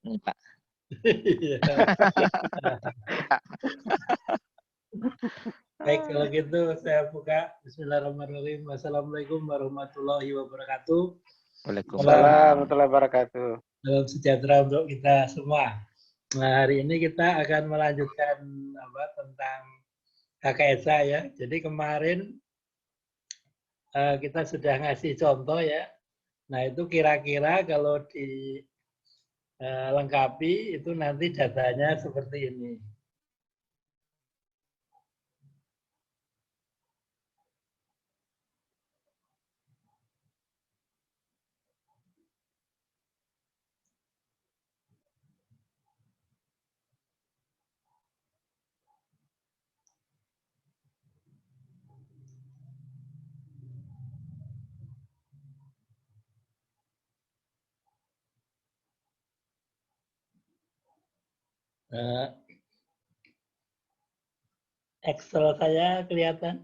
Ini, Pak. Baik, kalau gitu saya buka. Bismillahirrahmanirrahim. Wassalamualaikum warahmatullahi wabarakatuh. Waalaikumsalam. Warahmatullahi wabarakatuh. Salam sejahtera untuk kita semua. Nah, hari ini kita akan melanjutkan tentang KKSA ya. Jadi kemarin kita sudah ngasih contoh ya. Nah, itu kira-kira kalau dilengkapi itu nanti datanya seperti ini. Excel saya kelihatan?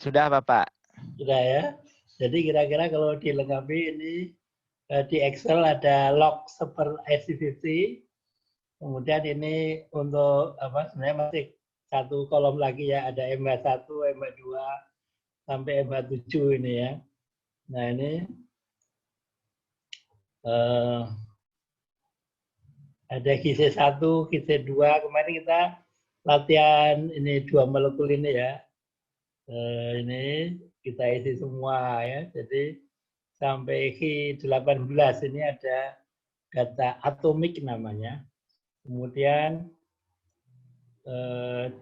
Sudah, Bapak. Sudah ya. Jadi kira-kira kalau dilengkapi ini di Excel ada log IC50. Kemudian ini untuk sebenarnya masih satu kolom lagi ya, ada MH1, MH2 sampai MH7 ini ya. Nah ini ada GC1, GC2, kemarin kita latihan ini 2 molekul ini ya. Ini kita isi semua ya. Jadi sampai Ki18 ini ada data atomik namanya. Kemudian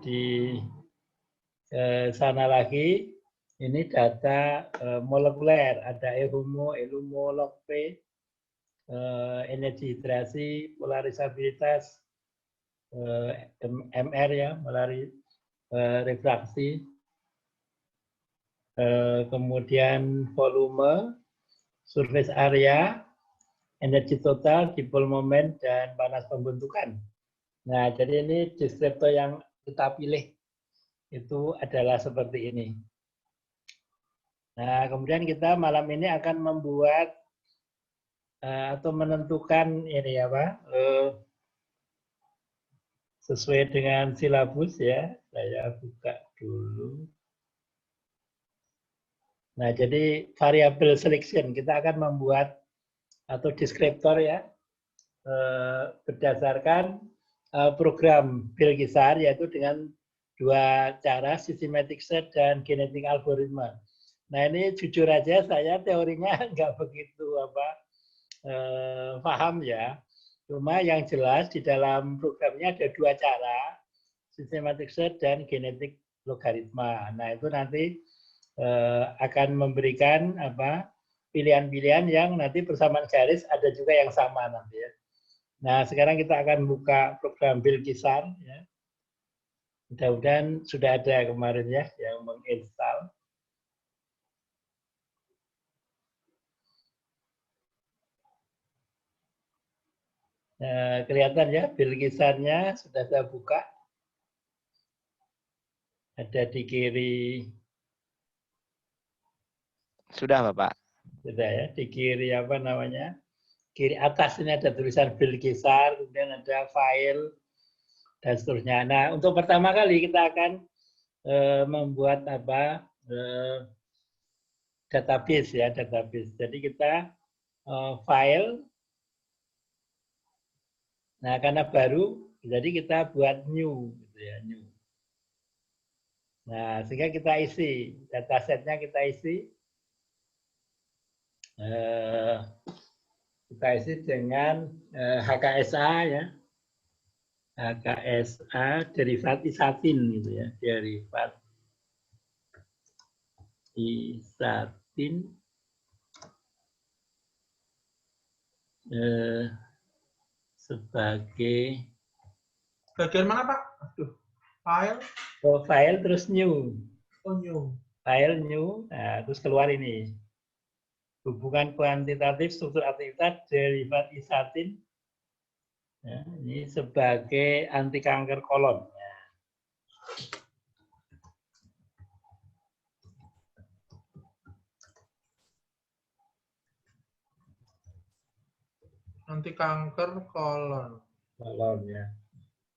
di sana lagi ini data molekuler, ada EHUMO, ELUMO, log P, energi hidrasi, polarisabilitas, MR ya, refraksi, kemudian volume, surface area, energi total, dipole moment, dan panas pembentukan. Nah, jadi ini deskriptor yang kita pilih itu adalah seperti ini. Nah, kemudian kita malam ini akan membuat atau menentukan ini sesuai dengan silabus ya. Saya buka dulu. Nah, jadi variable selection kita akan membuat atau deskriptor ya berdasarkan program Bilgisar yaitu dengan 2 cara, systematic set dan genetic algoritma. Nah ini jujur aja saya teorinya nggak begitu paham ya. Cuma yang jelas di dalam programnya ada 2 cara, systematic set dan genetic logaritma. Nah itu nanti akan memberikan pilihan-pilihan yang nanti persamaan garis ada juga yang sama nanti ya. Nah sekarang kita akan buka program Bilgisar ya. Mudah-mudahan sudah ada kemarin ya yang menginstal. Nah, kelihatan ya Bilgisarnya sudah saya buka. Ada di kiri. Sudah, Bapak. Sudah ya, di kiri kiri atas ini ada tulisan Bilgisar, kemudian ada file dan seterusnya. Nah, untuk pertama kali kita akan membuat database ya, database. Jadi kita file. Nah, karena baru, jadi kita buat new, gitu ya, new. Nah, sehingga kita isi datasetnya kita isi. Kita isi dengan HKSA ya. HKSA derivat isatin gitu ya, derivat isatin sebagai bagian mana Pak? Aduh, file. Oh, file terus new. Oh new. File new, nah, terus keluar ini. Hubungan kuantitatif struktur aktivitas derivat isatin. Ya, ini sebagai anti kanker kolon. Ya. Anti kanker kolon. Kolon ya.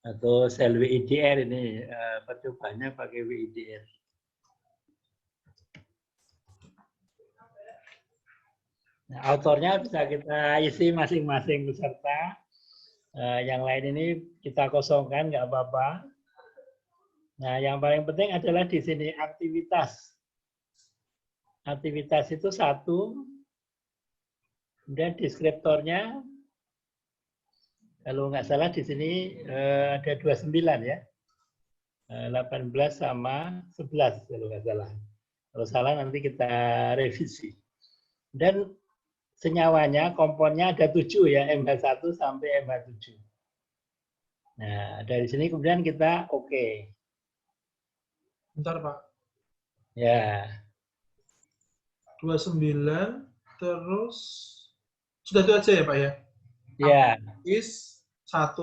Atau sel WIDR ini percobaannya pakai WIDR. Nah, autornya bisa kita isi masing-masing peserta. Yang lain ini kita kosongkan, nggak apa-apa. Nah, yang paling penting adalah di sini aktivitas. Aktivitas itu 1, kemudian deskriptornya, kalau nggak salah di sini ada 29 ya. 18 sama 11 kalau nggak salah. Kalau salah nanti kita revisi. Dan senyawanya, komponnya ada 7 ya, MH1 sampai MH7. Nah, dari sini kemudian kita oke. Bentar, Pak. Ya. 29, terus sudah itu aja ya, Pak ya? Ya. Is 1,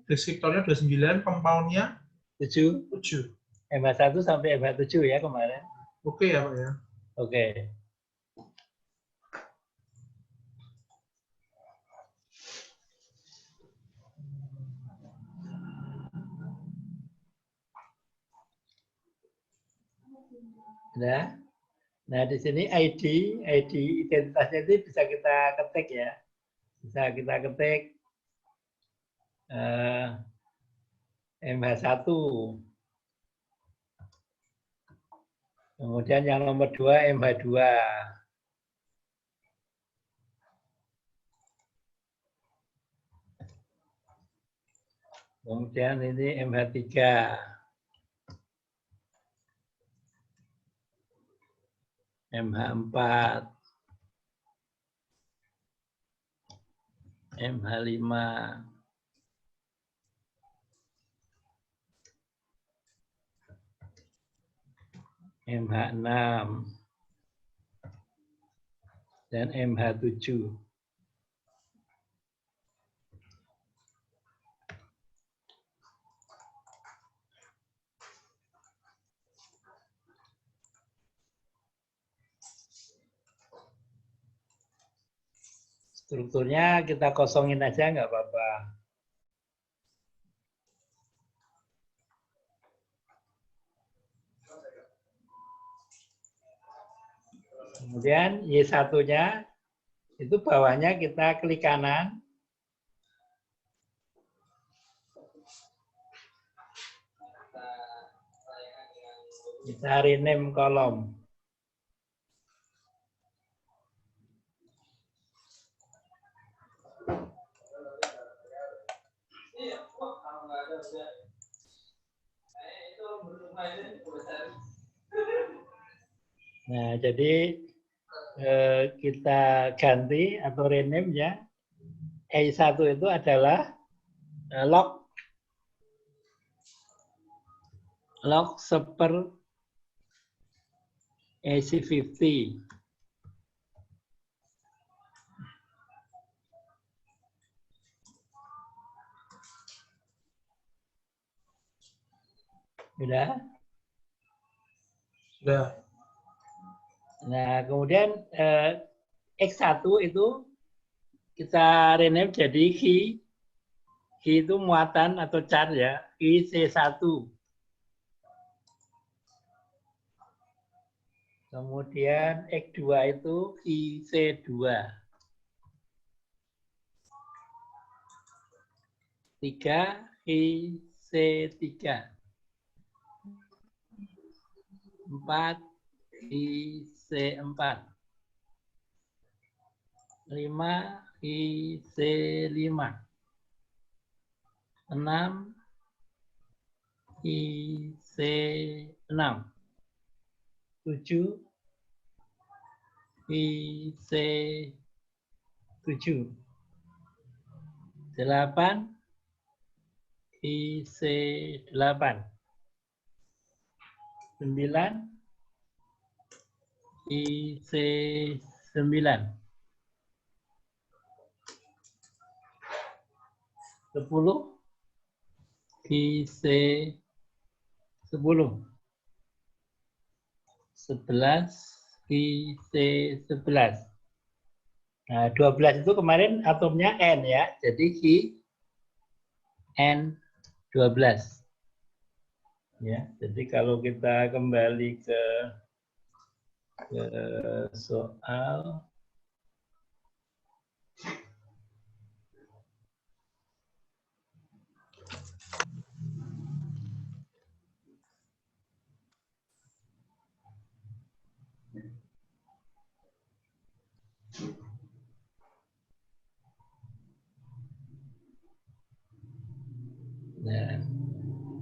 deskriptornya 29, compound-nya 7. 7. MH1 sampai MH7 ya kemarin. Oke ya, Pak ya? Oke. Nah di sini ID identitasnya itu bisa kita ketik ya. Bisa kita ketik MH1. Kemudian yang nomor 2 MH2. Kemudian ini MH3. MH4. MH5. MH6 dan MH7. Strukturnya kita kosongin aja nggak apa-apa. Kemudian Y1-nya itu bawahnya kita klik kanan. Kita rename kolom. Nah, jadi kita ganti atau rename ya. E1 itu adalah log seper AC50. Sudah? Sudah. Nah, kemudian X1 itu kita rename jadi key. Key itu muatan atau char ya. Key C1. Kemudian X2 itu key C2. 3 key C3. 4 key C4. 5 key C5. 6 key C6. 7 key C7. 8 key C8. 9 C9. 10 C10. 11 C11. Nah, 12 itu kemarin atomnya N ya. Jadi N12. Ya, jadi kalau kita kembali ke soal nah,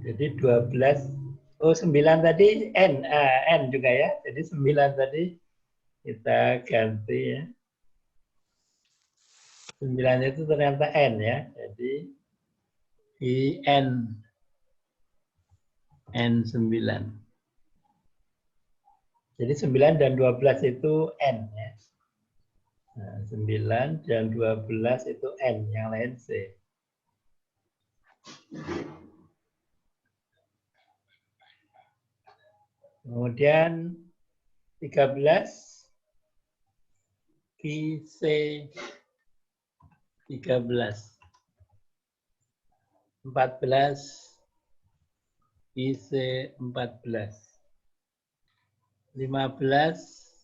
jadi 12, oh 9 tadi N juga ya. Jadi 9 tadi kita ganti ya. 9 itu ternyata N ya. Jadi N9. Jadi 9 dan 12 itu N ya. Nah, 9 dan 12 itu N, yang lain C. Kemudian 13 QC 13. 14 QC 14. 15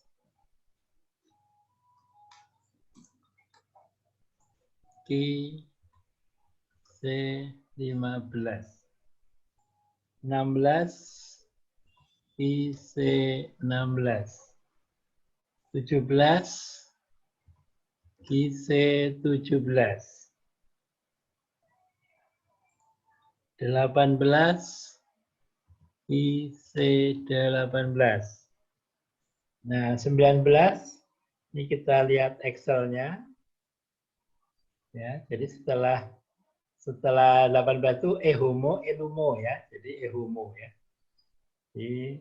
QC 15. 16 QC 16. 17 QC 17. 18 QC 18. Nah, 19 ini kita lihat Excel-nya. Ya, jadi setelah 18 itu ehumo, elumo ya. Jadi ehumo ya. Jadi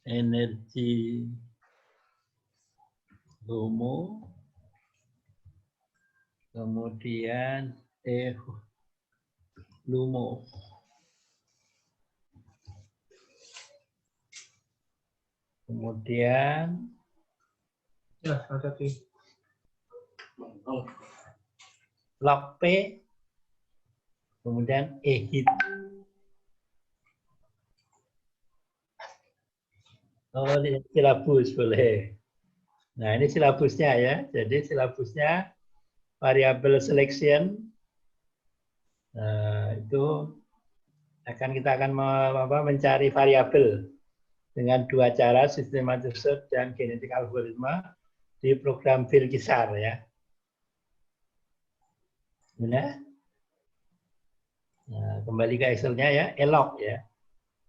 energi homo, kemudian lumo. Kemudian Ya, hati-hati. log P, kemudian ehit. Oh, ini silabus boleh. Nah, ini silabusnya ya. Jadi silabusnya variable selection itu kita akan mencari variabel dengan dua cara, systematic search dan genetic algoritma di program Virgisar ya. Nah, kembali ke Excel-nya ya, elok ya.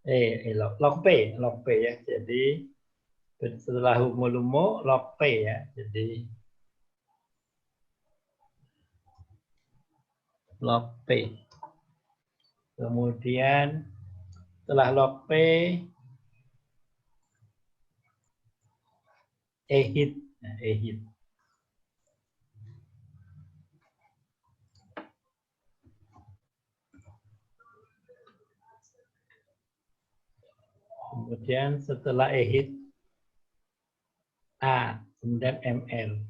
Elok, log P ya. Jadi setelah lumo log P ya. Jadi log P. Kemudian setelah log P ehit. Nah, ehit. Kemudian setelah ehit A, kemudian ML.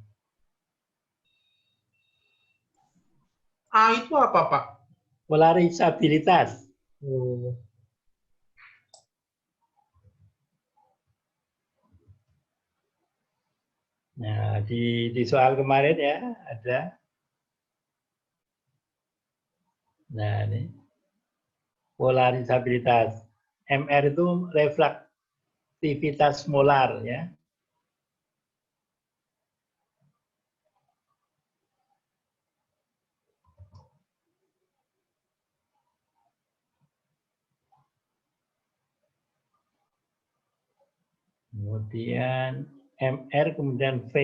A itu apa, Pak? Polarisabilitas. Oh. Nah, di soal kemarin ya ada. Nah, ini polarisabilitas. MR itu refraktivitas molar ya. Kemudian MR kemudian V.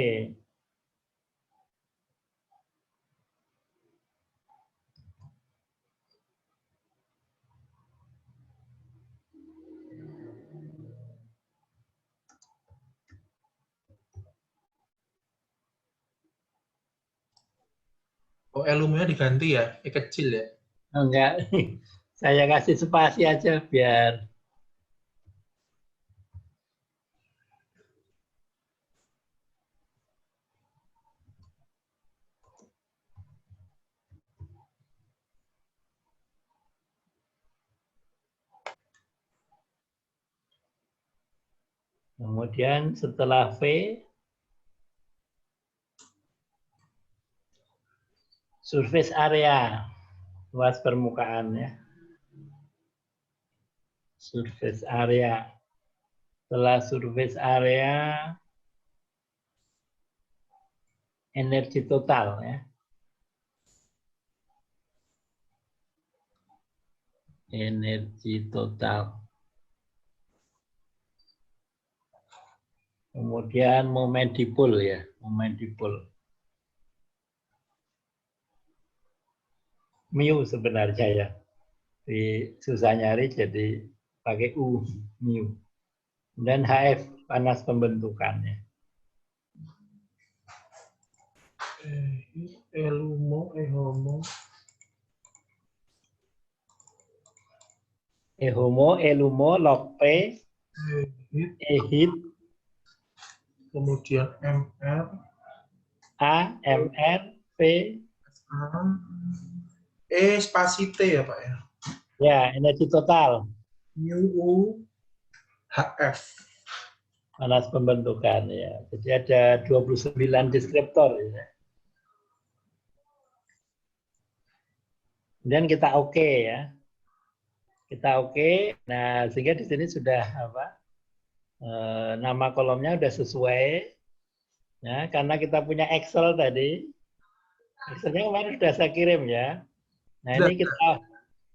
Oh, elumnya diganti ya? Kecil ya? Enggak, saya kasih spasi aja biar Kemudian setelah V, surface area, luas permukaan ya. Surface area. Setelah surface area, energi total ya. Energi total. Kemudian momen dipol ya, momen dipol. Mu sebenarnya ya. Susah nyari jadi pakai U, mu. Dan HF, panas pembentukannya. Elumo, ehomo. Ehomo, elumo, log P, ehit, Kemudian MR, A, MR, P. spasi T ya Pak ya. Ya, energi total. Mu U HF. Panas pembentukan ya. Jadi ada 29 deskriptor ya. Kemudian kita oke ya. Kita oke. Nah, sehingga di sini sudah apa? Nama kolomnya sudah sesuai. Ya, karena kita punya Excel tadi. Excelnya kemarin sudah saya kirim ya. Nah, ini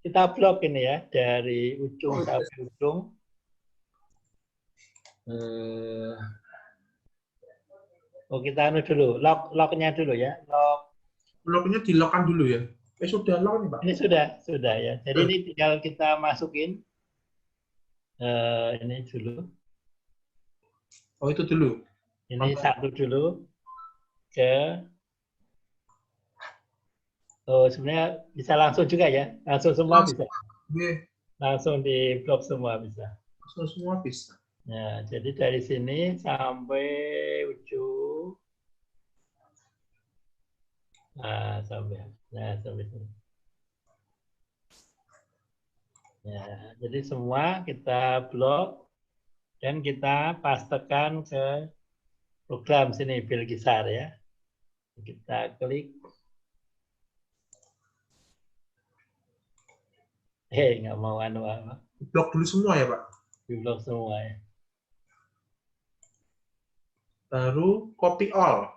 kita blok ini ya dari ujung sampai ujung. Kita anu dulu, lognya dulu ya. Lognya di-lock-an dulu ya. Sudah lock nih Pak. Ini sudah ya. Jadi ini tinggal kita masukin ini dulu. Oh itu dulu. Ini satu dulu ke. Oh sebenarnya bisa langsung juga ya. Langsung semua bisa. Langsung di blok semua bisa. Langsung semua bisa. Ya, jadi dari sini sampai ujung. Nah, sampai sini. Ya, jadi semua kita blok dan kita pastekan ke program sini Bilgisar ya. Kita klik. Nggak mau anu apa. Blok dulu semua ya Pak. Di blok semua ya. Baru copy all.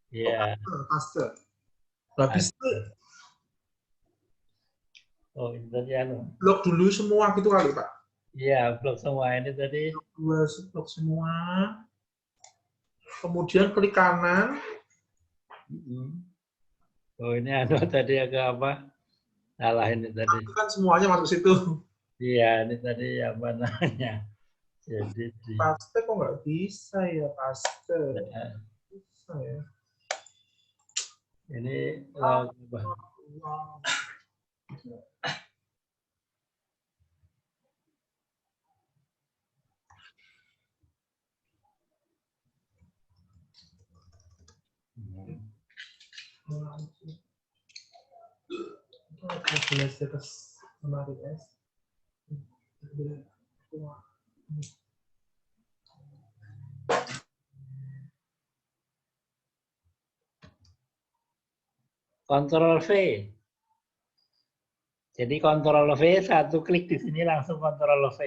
Iya. Paste. Habis itu ini tadi anu. blok dulu semua gitu kali Pak. Iya, blok semua ini tadi. Blok semua. Kemudian klik kanan. Oh ini anu tadi agak apa? Salah ini tadi. Itu kan semuanya masuk situ. Iya, ini tadi apa namanya? Jadi paste kok nggak bisa ya paste. Bisa ya. Ini Ctrl V. Jadi Ctrl V, satu klik di sini langsung Ctrl V.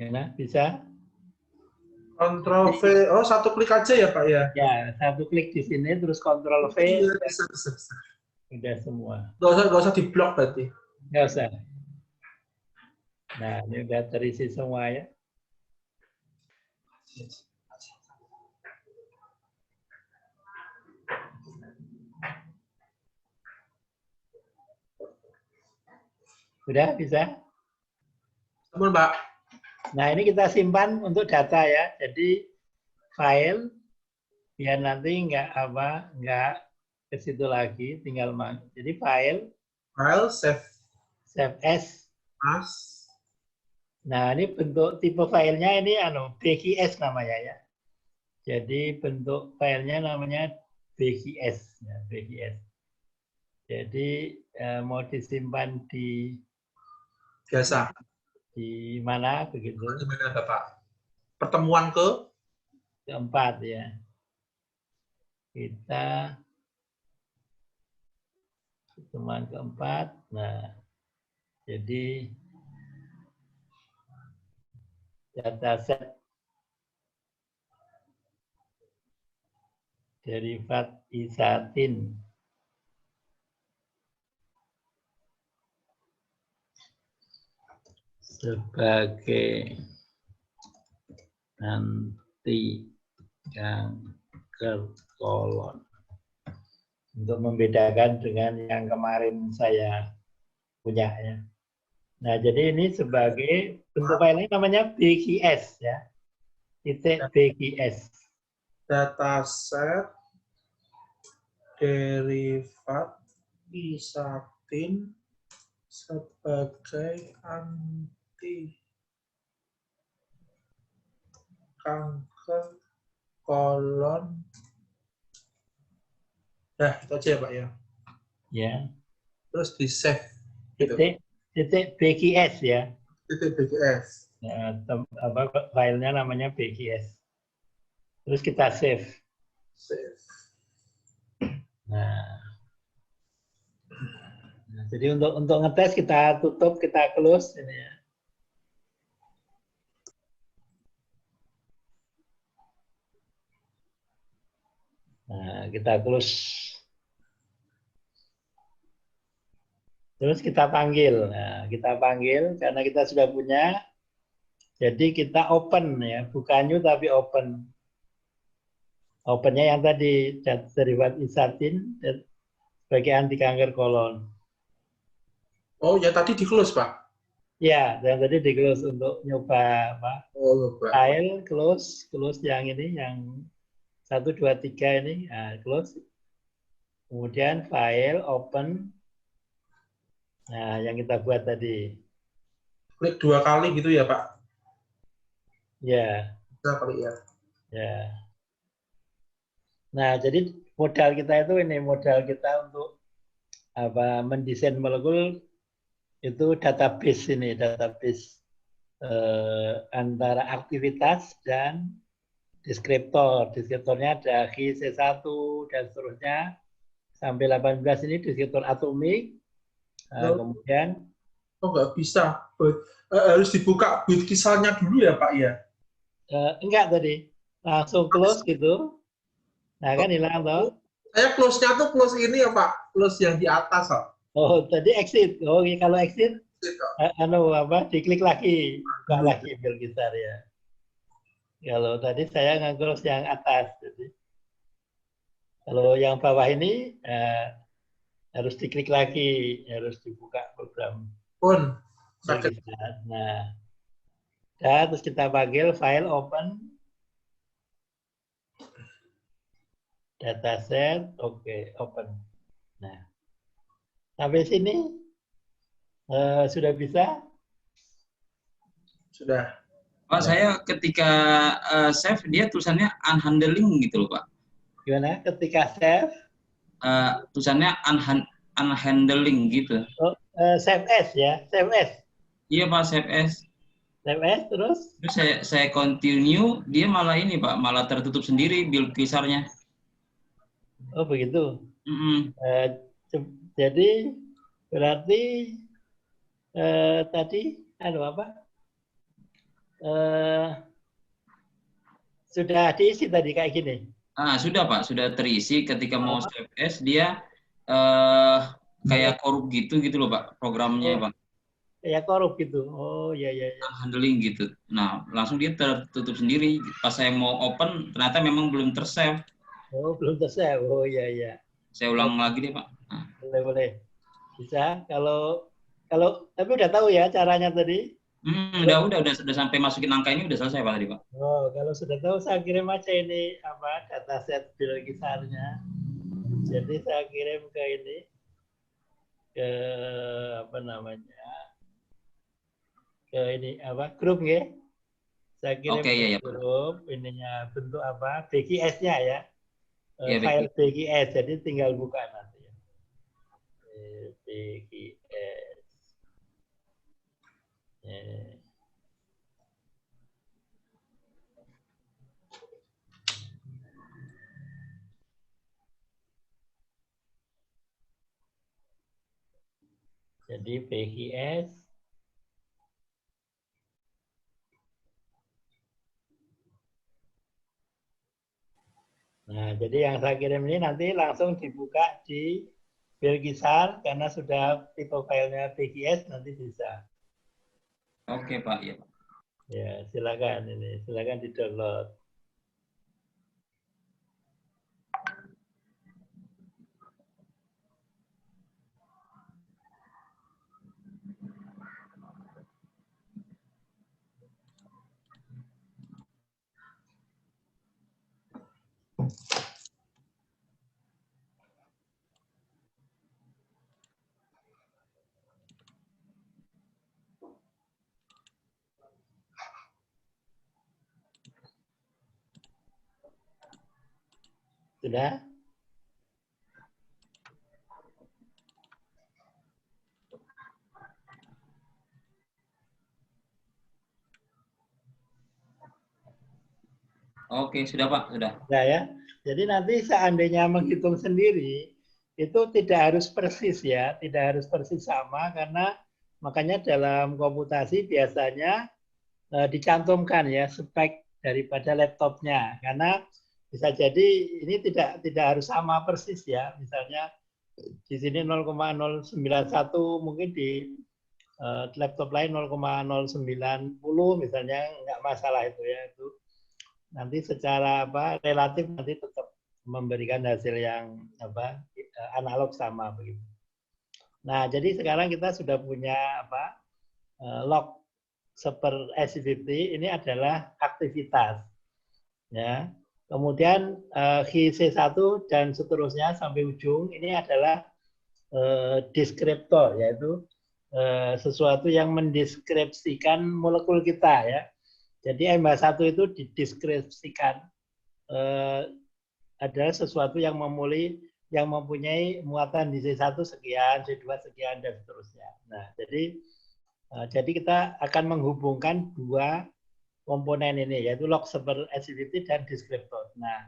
Ya, bisa? Ctrl V. Oh, satu klik aja ya, Pak ya? Ya, satu klik di sini terus Ctrl V. Iya, bisa. Udah semua. Nggak usah diblok berarti. Nggak usah. Nah, ini udah terisi semua ya. Sudah bisa? Betul, Pak. Nah, ini kita simpan untuk data ya. Jadi file biar nanti nggak ke situ lagi, tinggal jadi file save as. Nah, ini bentuk tipe filenya ini BGS namanya ya. Jadi bentuk filenya namanya BGS ya, BGS. Jadi mau disimpan di biasa di mana begitu? Di mana Bapak? Pertemuan Keempat ya. Kita pertemuan keempat. Nah, jadi dataset derivat isatin sebagai anti kanker kolon untuk membedakan dengan yang kemarin saya punya ya. Nah, jadi ini sebagai bentuk filenya namanya BGS ya. Titik BGS. dataset derivat isatin sebagai anti kanker kolon. Nah, itu aja ya Pak ya. Ya. Terus di save gitu. Titik BGS ya. Titik BGS. Nah, filenya namanya BGS. Terus kita save. Save. Nah, jadi untuk ngetes kita tutup, kita close ini ya. Nah, kita close. Terus kita panggil. Nah, kita panggil karena kita sudah punya. Jadi kita open ya, bukan new tapi open. Opennya yang tadi derivat isatin sebagai anti kanker kolon. Oh, ya tadi di close Pak. Ya, yang tadi di close untuk nyoba apa? Oh, Pak. File close yang ini, yang 1, 2, 3 ini, nah, close. Kemudian file open. Nah, yang kita buat tadi. Klik 2 kali gitu ya Pak? Ya. Bisa kali ya. Ya. Nah, jadi modal kita itu ini, modal kita untuk apa mendesain molekul itu database ini, database antara aktivitas dan deskriptor. Deskriptornya ada C1 dan seterusnya sampai 18 ini deskriptor atomik. Nah, kemudian nggak bisa. Harus dibuka bit kisarnya dulu ya Pak ya? Enggak tadi. Langsung close gitu. Nah, kan hilang toh. Saya close-nya tuh close ini ya Pak, close yang di atas Pak. Oh, tadi exit. Oh, kalau exit diklik lagi, buka lagi file kisar ya. Kalau tadi saya nge-close yang atas. Jadi, kalau yang bawah ini harus diklik lagi, harus dibuka program. Pun. Nah, terus kita panggil file open dataset, oke, open. Nah, sampai sini sudah bisa? Sudah. Pak, saya ketika save dia tulisannya unhandling gitu loh Pak. Gimana? Ketika save? Tulisannya unhandling gitu. Oh, save as ya, save as. Iya Pak, save as. Save as terus? Terus saya continue, dia malah ini Pak, malah tertutup sendiri build kisarnya. Oh begitu. Mm-mm. Jadi berarti tadi apa? Sudah diisi tadi kayak gini. Sudah Pak, sudah terisi. Ketika mau save as dia kayak korup gitu loh Pak programnya Pak. Kayak korup gitu. Oh ya. Handling gitu. Nah, langsung dia tertutup sendiri. Pas saya mau open, ternyata memang belum tersave. Oh, belum tersave. Oh ya. Saya ulang lagi deh Pak. Boleh. Bisa. Kalau tapi udah tahu ya caranya tadi. Udah sampai masukin angka ini udah selesai Pak tadi Pak. Oh, kalau sudah tahu saya kirim aja ini dataset build kisarnya. Jadi saya kirim ke ini ke grup ya. Saya kirim ke grup ininya bentuk apa? BGS-nya ya. File BGS. Jadi tinggal buka nanti ya. BGS. Jadi PGS nah, jadi yang saya kirim ini nanti langsung dibuka di Bilgisar karena sudah tipe filenya PGS nanti bisa. Oke, Pak. Ya, Pak. Ya, silakan ini, silakan di-download. Sudah? Oke, sudah Pak, sudah. Sudah ya. Jadi nanti seandainya menghitung sendiri, itu tidak harus persis ya, tidak harus persis sama karena makanya dalam komputasi biasanya dicantumkan ya spek daripada laptopnya karena bisa jadi ini tidak harus sama persis ya. Misalnya di sini 0,091 mungkin di laptop lain 0,090 misalnya nggak masalah itu ya itu nanti secara relatif nanti tetap memberikan hasil yang analog sama begitu. Nah jadi sekarang kita sudah punya log super S50 ini adalah aktivitas ya. Kemudian HC1 dan seterusnya sampai ujung ini adalah deskriptor yaitu sesuatu yang mendeskripsikan molekul kita ya. Jadi MH1 itu dideskripsikan adalah sesuatu yang mempunyai muatan di C1 sekian, C2 sekian dan seterusnya. Nah, jadi kita akan menghubungkan dua komponen ini yaitu log super activity dan deskriptor. Nah,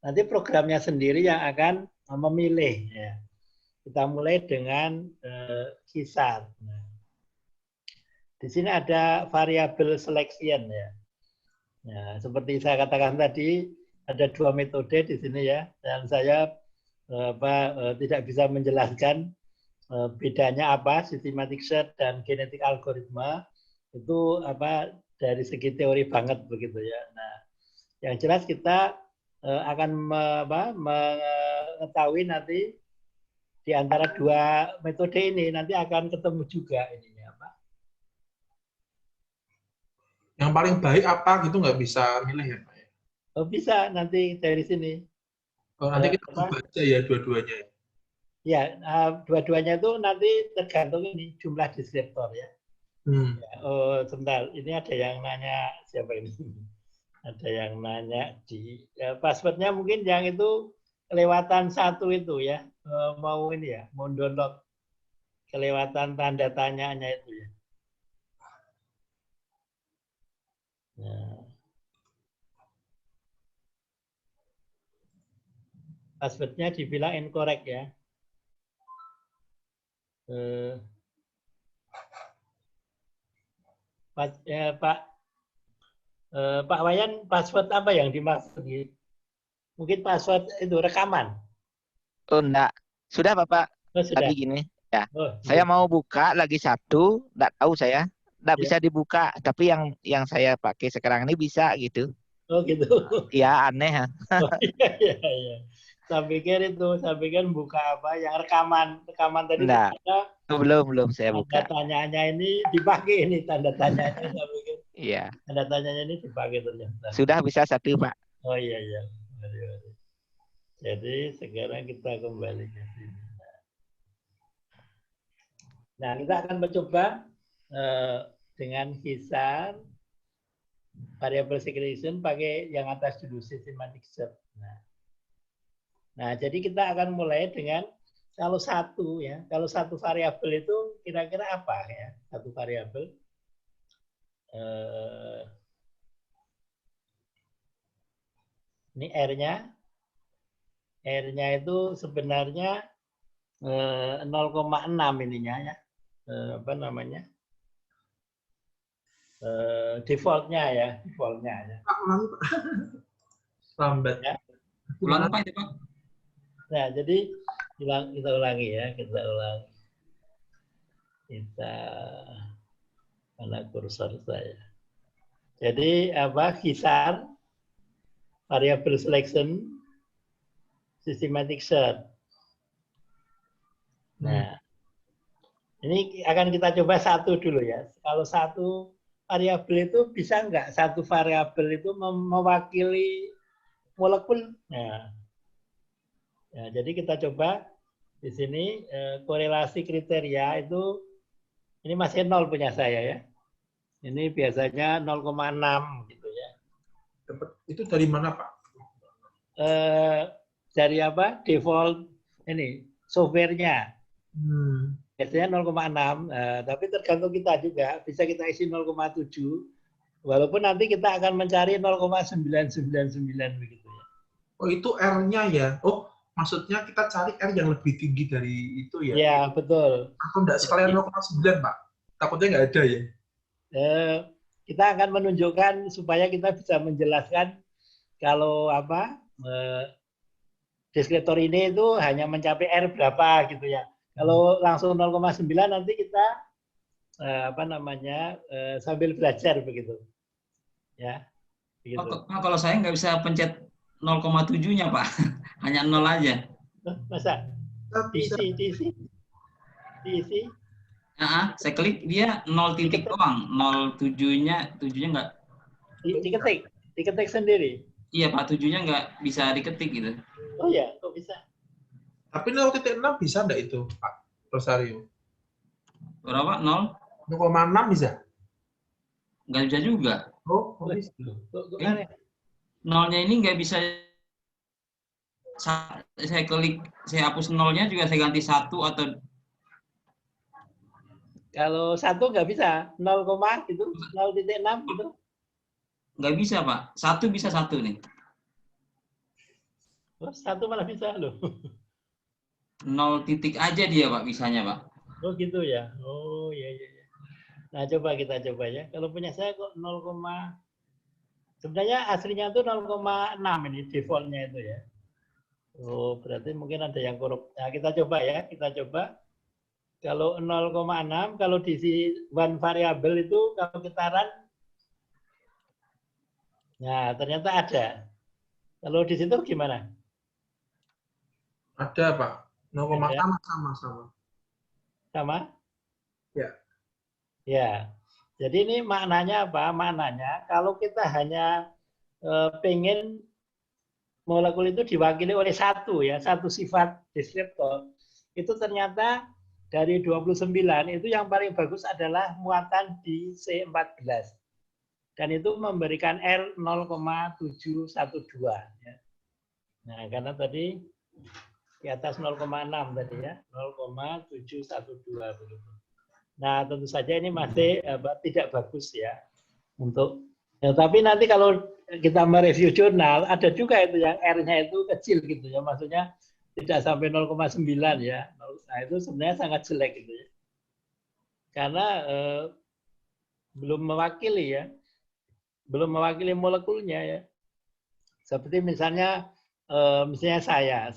nanti programnya sendiri yang akan memilih ya. Kita mulai dengan kisar. Nah, di sini ada variabel selection ya. Ya, seperti saya katakan tadi ada dua metode di sini ya, dan saya tidak bisa menjelaskan bedanya apa systematic search dan genetic algoritma itu dari segi teori banget begitu ya. Nah, yang jelas kita akan mengetahui nanti di antara dua metode ini nanti akan ketemu juga ininya apa. Yang paling baik apa gitu nggak bisa milih ya Pak ya? Oh, bisa nanti dari sini. Oh, nanti kita baca ya dua-duanya. Ya, dua-duanya itu nanti tergantung ini jumlah deskriptor ya. Ya. Oh, sebentar, ini ada yang nanya siapa ini? Ada yang nanya di passwordnya mungkin yang itu kelewatan satu itu ya, mau ini ya, mau download kelewatan tanda tanyanya itu ya. Nah. Passwordnya dibilang incorrect ya. Pak Wayan, password apa yang dimaksud? Mungkin password itu rekaman. Oh, enggak. Sudah, Bapak. Oh, sudah. Tapi gini, ya. Oh, Saya mau buka lagi satu, enggak tahu saya. Enggak ya. bisa dibuka, tapi yang saya pakai sekarang ini bisa gitu. Oh, gitu. Ya, aneh ya. Oh, iya. Saya pikir buka apa yang rekaman tadi Enggak. Belum saya buka. tanda tanyanya ini dipakai ini tanda tanyanya saya pikir. Iya. Tanda tanyanya ini dipakai ternyata. Sudah bisa satu, Pak. Oh iya. Mari. Jadi sekarang kita kembali ke sini. Nah, kita akan mencoba dengan kisar variable segregation pakai yang atas dulu systematic search. Nah, jadi kita akan mulai dengan kalau satu variabel itu kira-kira apa ya? Satu variabel ini R-nya itu sebenarnya 0,6 ininya ya. apa namanya, defaultnya ya, defaultnya ya. Pak, ulangi, Pak. Lambat. Ya. Ulang Pak itu Pak. Nah, jadi kita ulangi ya, kita ulangi. Kita mana kursor saya. Jadi apa, kisar, variable selection, systematic search. Nah, ini akan kita coba satu dulu ya. Kalau satu variabel itu bisa nggak satu variabel itu mewakili molekul? Nah, ya, jadi kita coba di sini korelasi kriteria itu ini masih 0 punya saya ya. Ini biasanya 0,6 gitu ya. Itu dari mana, Pak? Dari apa? Default ini softwarenya. Biasanya 0,6, tapi tergantung kita juga. Bisa kita isi 0,7, walaupun nanti kita akan mencari 0,999 begitu ya. Oh, itu R-nya ya? Oh, maksudnya kita cari R yang lebih tinggi dari itu ya? Ya, betul. Atau enggak sekalian 0,9, Pak? Takutnya nggak ada ya? Kita akan menunjukkan supaya kita bisa menjelaskan kalau apa deskriptor ini itu hanya mencapai R berapa gitu ya. Kalau langsung 0,9 nanti kita apa namanya sambil belajar begitu. Ya. Begitu. Pak, kalau saya nggak bisa pencet 0,7-nya Pak, hanya 0 aja. Masa? Diisi. Nah, saya klik dia 0 titik doang, 07-nya nggak. Diketik sendiri. Iya Pak, 7-nya nggak bisa diketik gitu. Oh ya, kok bisa? Tapi 0,6 bisa enggak itu, Pak Rosario? Berapa? 0? 0,6 bisa? Nggak bisa juga. Oh, bisa. Nolnya ini nggak bisa. Saya klik, saya hapus 0-nya juga saya ganti 1 atau. Kalau 1 nggak bisa, 0, gitu, 0,6 gitu. Nggak bisa Pak, 1 bisa 1 nih. Oh, 1 malah bisa loh. 0 titik aja dia Pak, bisanya Pak. Oh gitu ya. Oh iya. Nah coba kita coba ya. Kalau punya saya kok 0, sebenarnya aslinya itu 0,6 ini defaultnya itu ya. Oh berarti mungkin ada yang korup. Nah kita coba ya, kita coba. Kalau 0,6, kalau diisi one variable itu kalau kita run, nah ternyata ada. Kalau di situ gimana? Ada, Pak. 0,6 sama. Sama? Ya. Ya. Jadi ini maknanya apa? Maknanya kalau kita hanya pengen molekul itu diwakili oleh satu sifat deskriptor, itu ternyata dari 29 itu yang paling bagus adalah muatan di C14. Dan itu memberikan R 0,712. Ya. Nah, karena tadi di atas 0,6 tadi ya, 0,712 begitu. Nah, tentu saja ini masih tidak bagus ya untuk. Ya, tapi nanti kalau kita mereview jurnal, ada juga itu yang R-nya itu kecil gitu ya, maksudnya tidak sampai 0,9 ya. Nah, itu sebenarnya sangat jelek gitu ya. Karena belum mewakili ya. Belum mewakili molekulnya ya. Seperti misalnya saya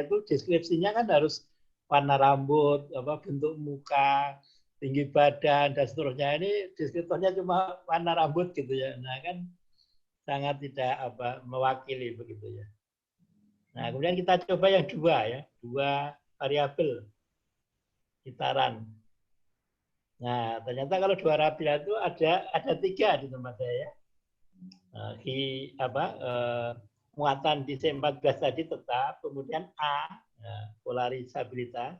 itu deskripsinya kan harus warna rambut, bentuk muka, tinggi badan dan seterusnya. Ini deskriptornya cuma warna rambut gitu ya. Nah, kan sangat tidak mewakili begitu ya. Nah, kemudian kita coba yang dua variabel kita run. Nah, ternyata kalau dua variabel itu ada 3 di tempat saya. Muatan di C14 tadi tetap, kemudian A, polarisabilitas,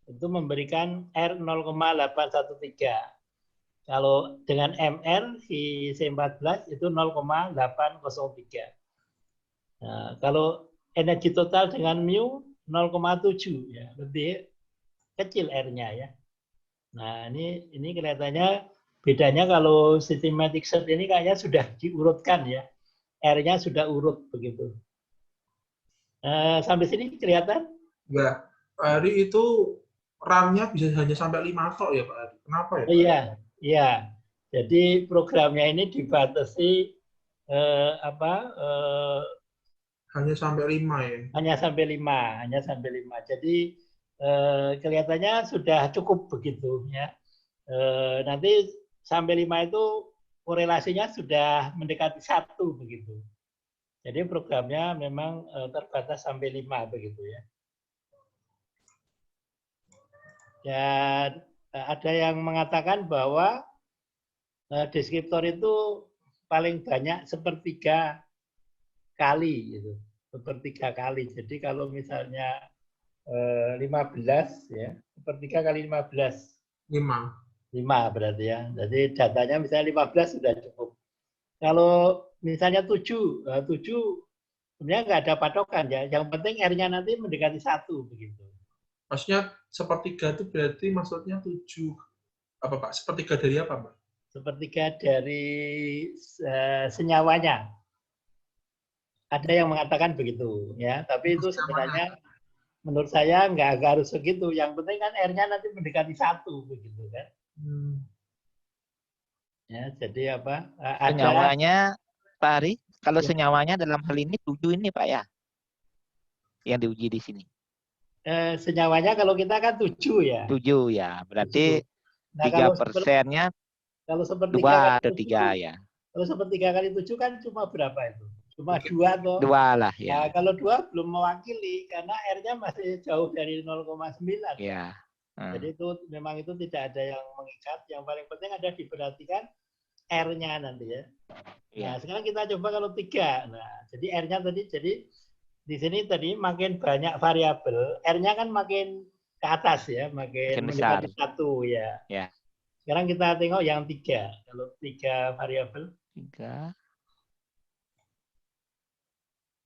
itu memberikan R 0,813. Kalau dengan MR di C14 itu 0,803. Nah, kalau energi total dengan mu 0,7 ya, lebih kecil R-nya ya. Nah, ini kelihatannya bedanya kalau systematic search ini kayaknya sudah diurutkan ya. R-nya sudah urut begitu. Sampai sini kelihatan? Ya, Pak Ari itu RAM-nya bisa hanya sampai 5 tok ya Pak Adi. Kenapa ya? Pak? Iya, iya. Jadi programnya ini dibatasi Hanya sampai 5 ya. hanya sampai 5, hanya sampai 5. Jadi kelihatannya sudah cukup begitu ya. Nanti sampai 5 itu korelasinya sudah mendekati 1 begitu. Jadi programnya memang terbatas sampai 5 begitu ya. Dan ada yang mengatakan bahwa deskriptor itu paling banyak sepertiga kali gitu. Sepertiga kali. Jadi kalau misalnya 15 ya, sepertiga kali 15. 5 berarti ya. Jadi datanya misalnya 15 sudah cukup. Kalau misalnya 7 sebenarnya nggak ada patokan ya. Yang penting R-nya nanti mendekati 1 begitu. Maksudnya sepertiga itu berarti maksudnya 7 apa Pak? Sepertiga dari apa Pak? Sepertiga dari senyawanya. Ada yang mengatakan begitu ya, tapi itu sebenarnya menurut saya nggak harus segitu. Yang penting kan R-nya nanti mendekati 1 begitu kan. Ya, jadi apa? Senyawanya Pak Ari, kalau senyawanya dalam hal ini 7 ini Pak ya, yang diuji di sini. Senyawanya kalau kita kan 7 ya. 7 ya, berarti 3%-nya kalau sepertiga 2 atau 3 ya. Kalau sepertiga kali 7 kan cuma berapa itu? Cuma 2 atau 2 lah ya. Nah, kalau 2 belum mewakili karena R-nya masih jauh dari 0,9. Ya. Jadi itu memang itu tidak ada yang mengikat. Yang paling penting ada diperhatikan R-nya nanti ya. Nah, sekarang kita coba kalau 3. Nah, jadi R-nya tadi jadi di sini tadi makin banyak variabel, R-nya kan makin ke atas ya, makin mendekati 1 ya. Ya. Sekarang kita tengok yang 3. Kalau 3 variabel. 3.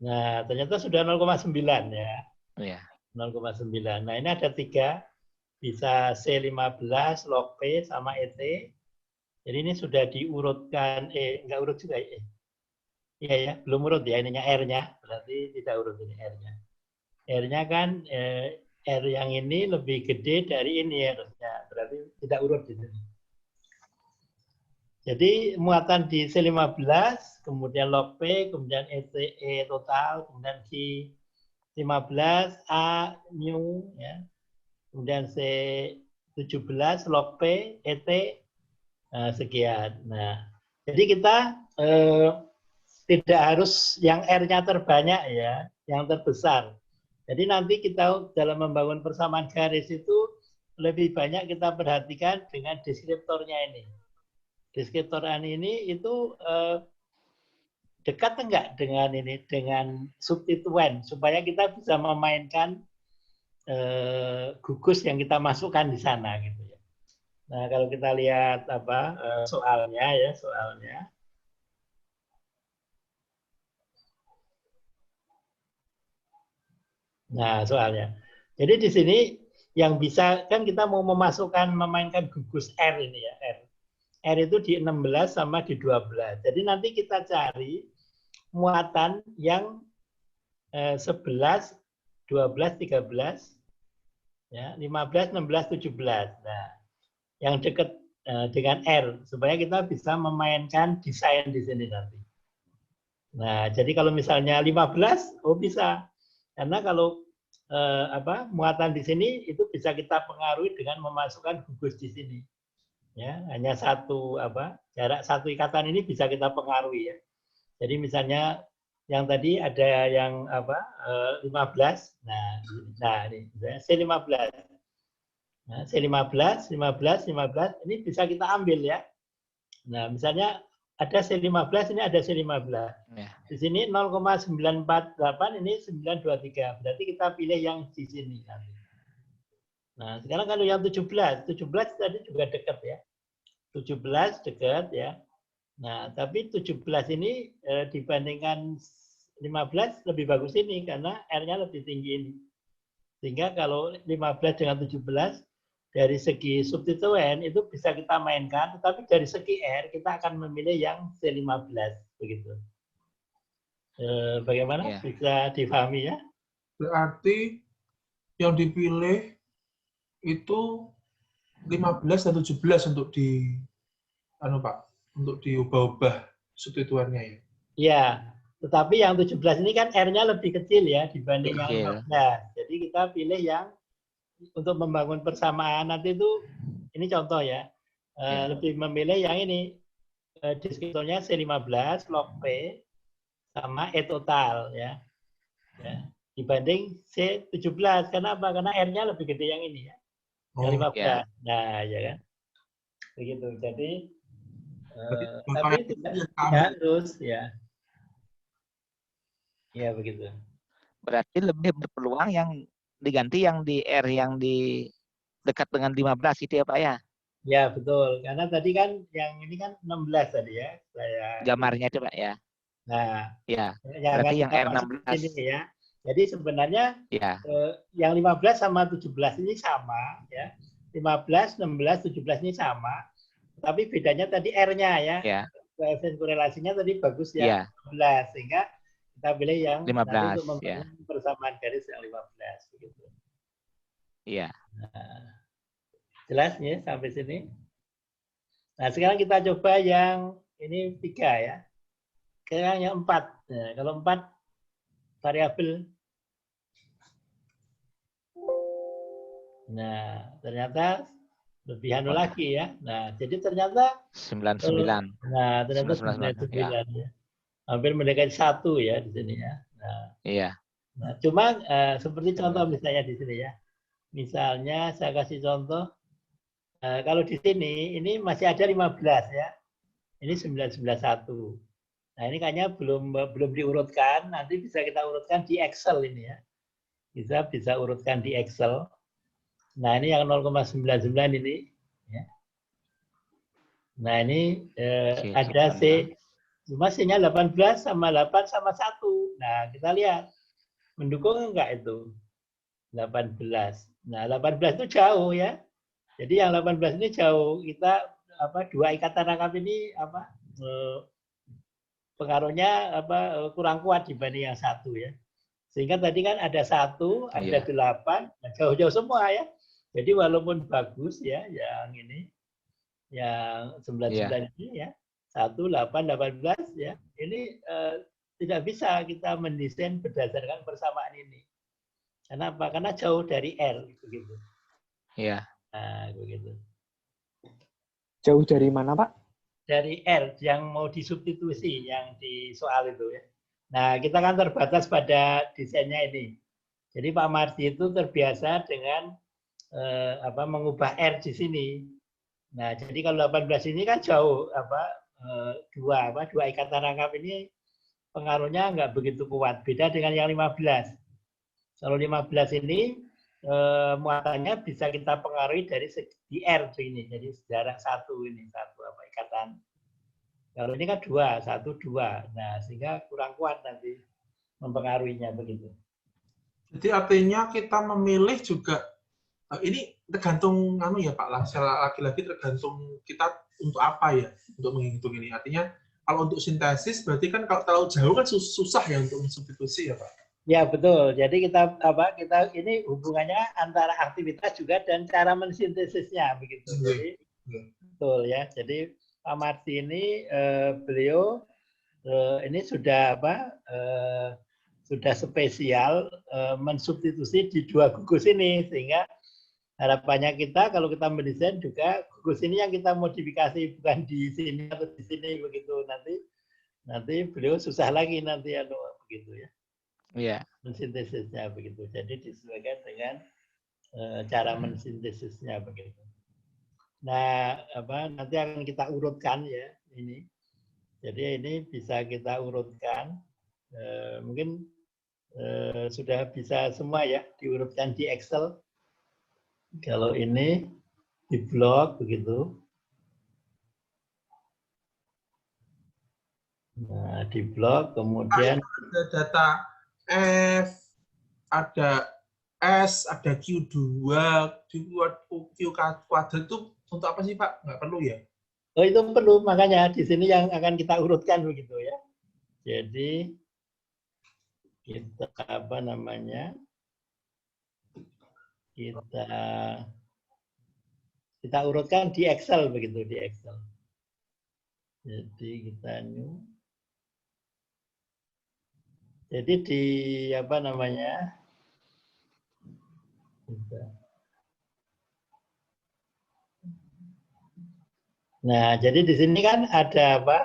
Nah, ternyata sudah 0,9 ya. Iya. 0,9. Nah, ini ada 3. Bisa C15, log P, sama ET. Jadi ini sudah diurutkan, enggak urut juga ya. Iya ya, belum urut ya ininya R-nya. Berarti tidak urut ini R-nya. R-nya kan, R yang ini lebih gede dari ini ya harusnya. Berarti tidak urut di sini. Jadi muatan di C15, kemudian log P, kemudian E total, kemudian C15, A, mu, ya. Kemudian C17, log P, ET, sekian. Nah, jadi kita tidak harus yang R-nya terbanyak ya, yang terbesar. Jadi nanti kita dalam membangun persamaan garis itu lebih banyak kita perhatikan dengan deskriptornya ini. Deskriptoran ini itu dekat enggak dengan ini, dengan substituen, supaya kita bisa memainkan gugus yang kita masukkan di sana gitu ya. Nah, kalau kita lihat apa soalnya ya, soalnya. Nah, soalnya. Jadi di sini yang bisa kan kita mau memainkan gugus R ini ya, R. R itu di 16 sama di 12. Jadi nanti kita cari muatan yang 11, 12, 13, ya, 15, 16, 17. Nah, yang dekat dengan R supaya kita bisa memainkan desain di sini nanti. Nah, jadi kalau misalnya 15, oh bisa. Karena kalau muatan di sini itu bisa kita pengaruhi dengan memasukkan gugus di sini. Ya, hanya jarak satu ikatan ini bisa kita pengaruhi ya. Jadi misalnya yang tadi ada yang 15. Nah ini C15. Nah, C15, 15, 15 ini bisa kita ambil ya. Nah, misalnya ada C15, ini ada C15. Ya. Di sini 0,948, ini 923. Berarti kita pilih yang di sini nanti. Nah, sekarang kalau yang 17 tadi juga dekat ya. 17 dekat ya. Nah, tapi 17 ini dibandingkan 15 lebih bagus ini karena R-nya lebih tinggi ini. Sehingga kalau 15 dengan 17 dari segi substituen itu bisa kita mainkan, tetapi dari segi R kita akan memilih yang C15 begitu. Bagaimana? Ya. Bisa difahami ya? Berarti yang dipilih itu 15 dan 17 untuk di Pak, untuk diubah-ubah substituennya ya. Ya, tetapi yang 17 ini kan R-nya lebih kecil ya dibanding yang Kecil. 15. Jadi kita pilih yang untuk membangun persamaan nanti itu, ini contoh ya, Ya. lebih memilih yang ini, deskriptornya C15 log P sama E total ya. Dibanding C17. Kenapa? Karena R-nya lebih gede yang ini ya. Yang 15. ya. Nah, ya kan. Begitu. Jadi Berarti tapi contohnya tidak kami harus ya. Ya begitu. Berarti lebih berpeluang yang diganti yang di R yang di dekat dengan 15 itu ya Pak ya. Ya betul. Karena tadi kan yang ini kan 16 tadi ya. Gambarnya itu Pak ya. Nah, Ya. yang akan Berarti yang kita masuk R16. ke sini ya. Jadi sebenarnya Ya. yang 15 sama 17 ini sama ya. 15, 16, 17 ini sama. Tapi bedanya tadi R-nya ya. Ya. Koefisien korelasinya tadi bagus ya. Iya. 15 sehingga kita pilih yang 15 nanti untuk ya. membangun persamaan garis yang 15 begitu. Iya. Nah, jelas ya sampai sini. Nah, sekarang kita coba yang ini 3 ya. Sekarang yang 4. Nah, kalau 4 variabel. Nah, ternyata lebih anu lagi ya. Nah, jadi ternyata 99. Nah, ternyata 99 99 ya. Hampir mendekati 1 ya di sini ya. Nah, Iya. nah cuma seperti contoh misalnya di sini ya. Misalnya saya kasih contoh, kalau di sini ini masih ada 15 ya. Ini 991. Nah, ini kayaknya belum diurutkan. Nanti bisa kita urutkan di Excel ini ya. Bisa urutkan di Excel. Nah, ini yang 0,99 ini. Ya. Nah, ini ada C. Cuma C-nya 18 sama 8 sama 1. Nah, kita lihat. Mendukung enggak itu? 18. Nah, 18 itu jauh ya. Jadi yang 18 ini jauh. Kita dua ikatan rangkap ini pengaruhnya kurang kuat dibanding yang 1 ya. Sehingga tadi kan ada 1, ada 8, nah jauh-jauh semua ya. Jadi walaupun bagus ya yang ini, yang 99 ini ya, 1, 8, 18 ya, ini tidak bisa kita mendesain berdasarkan persamaan ini. Kenapa? Karena jauh dari R begitu. Iya. Nah, begitu. Jauh dari mana, Pak? Dari R yang mau disubstitusi yang di soal itu ya. Nah, kita kan terbatas pada desainnya ini. Jadi Pak Mardi itu terbiasa dengan mengubah R di sini. Nah, jadi kalau 18 ini kan jauh dua ikatan rangkap ini pengaruhnya nggak begitu kuat. Beda dengan yang 15. Kalau 15 ini muatannya bisa kita pengaruhi dari segi R ini. Jadi jarak 1 ini, ikatan. Kalau ini kan 2, 1, 2. Nah, sehingga kurang kuat nanti mempengaruhinya begitu. Jadi artinya kita memilih juga ini tergantung ya Pak, lagi-lagi tergantung kita untuk apa ya untuk menghitung ini. Artinya kalau untuk sintesis berarti kan kalau terlalu jauh kan susah ya untuk substitusi ya Pak. Ya betul. Jadi kita ini hubungannya antara aktivitas juga dan cara mensintesisnya begitu. Jadi betul ya. Jadi Pak Marti ini beliau ini sudah sudah spesial mensubstitusi di 2 gugus ini sehingga harapannya kita kalau kita mendesain juga gugus ini yang kita modifikasi bukan di sini atau di sini begitu nanti beliau susah lagi nanti begitu ya. Iya. Mensintesisnya begitu. Jadi disesuaikan dengan cara mensintesisnya begitu. Nah, nanti akan kita urutkan ya ini. Jadi ini bisa kita urutkan. Mungkin sudah bisa semua ya diurutkan di Excel. Kalau ini di blok begitu. Nah, di blok kemudian ada data F, ada S, ada Q2, Q kuadrat itu untuk apa sih Pak? Nggak perlu ya? Oh itu perlu, makanya di sini yang akan kita urutkan begitu ya. Jadi kita kita kita urutkan di Excel begitu, di Excel. Jadi kita new. Jadi di apa namanya? Nah, jadi di sini kan ada apa?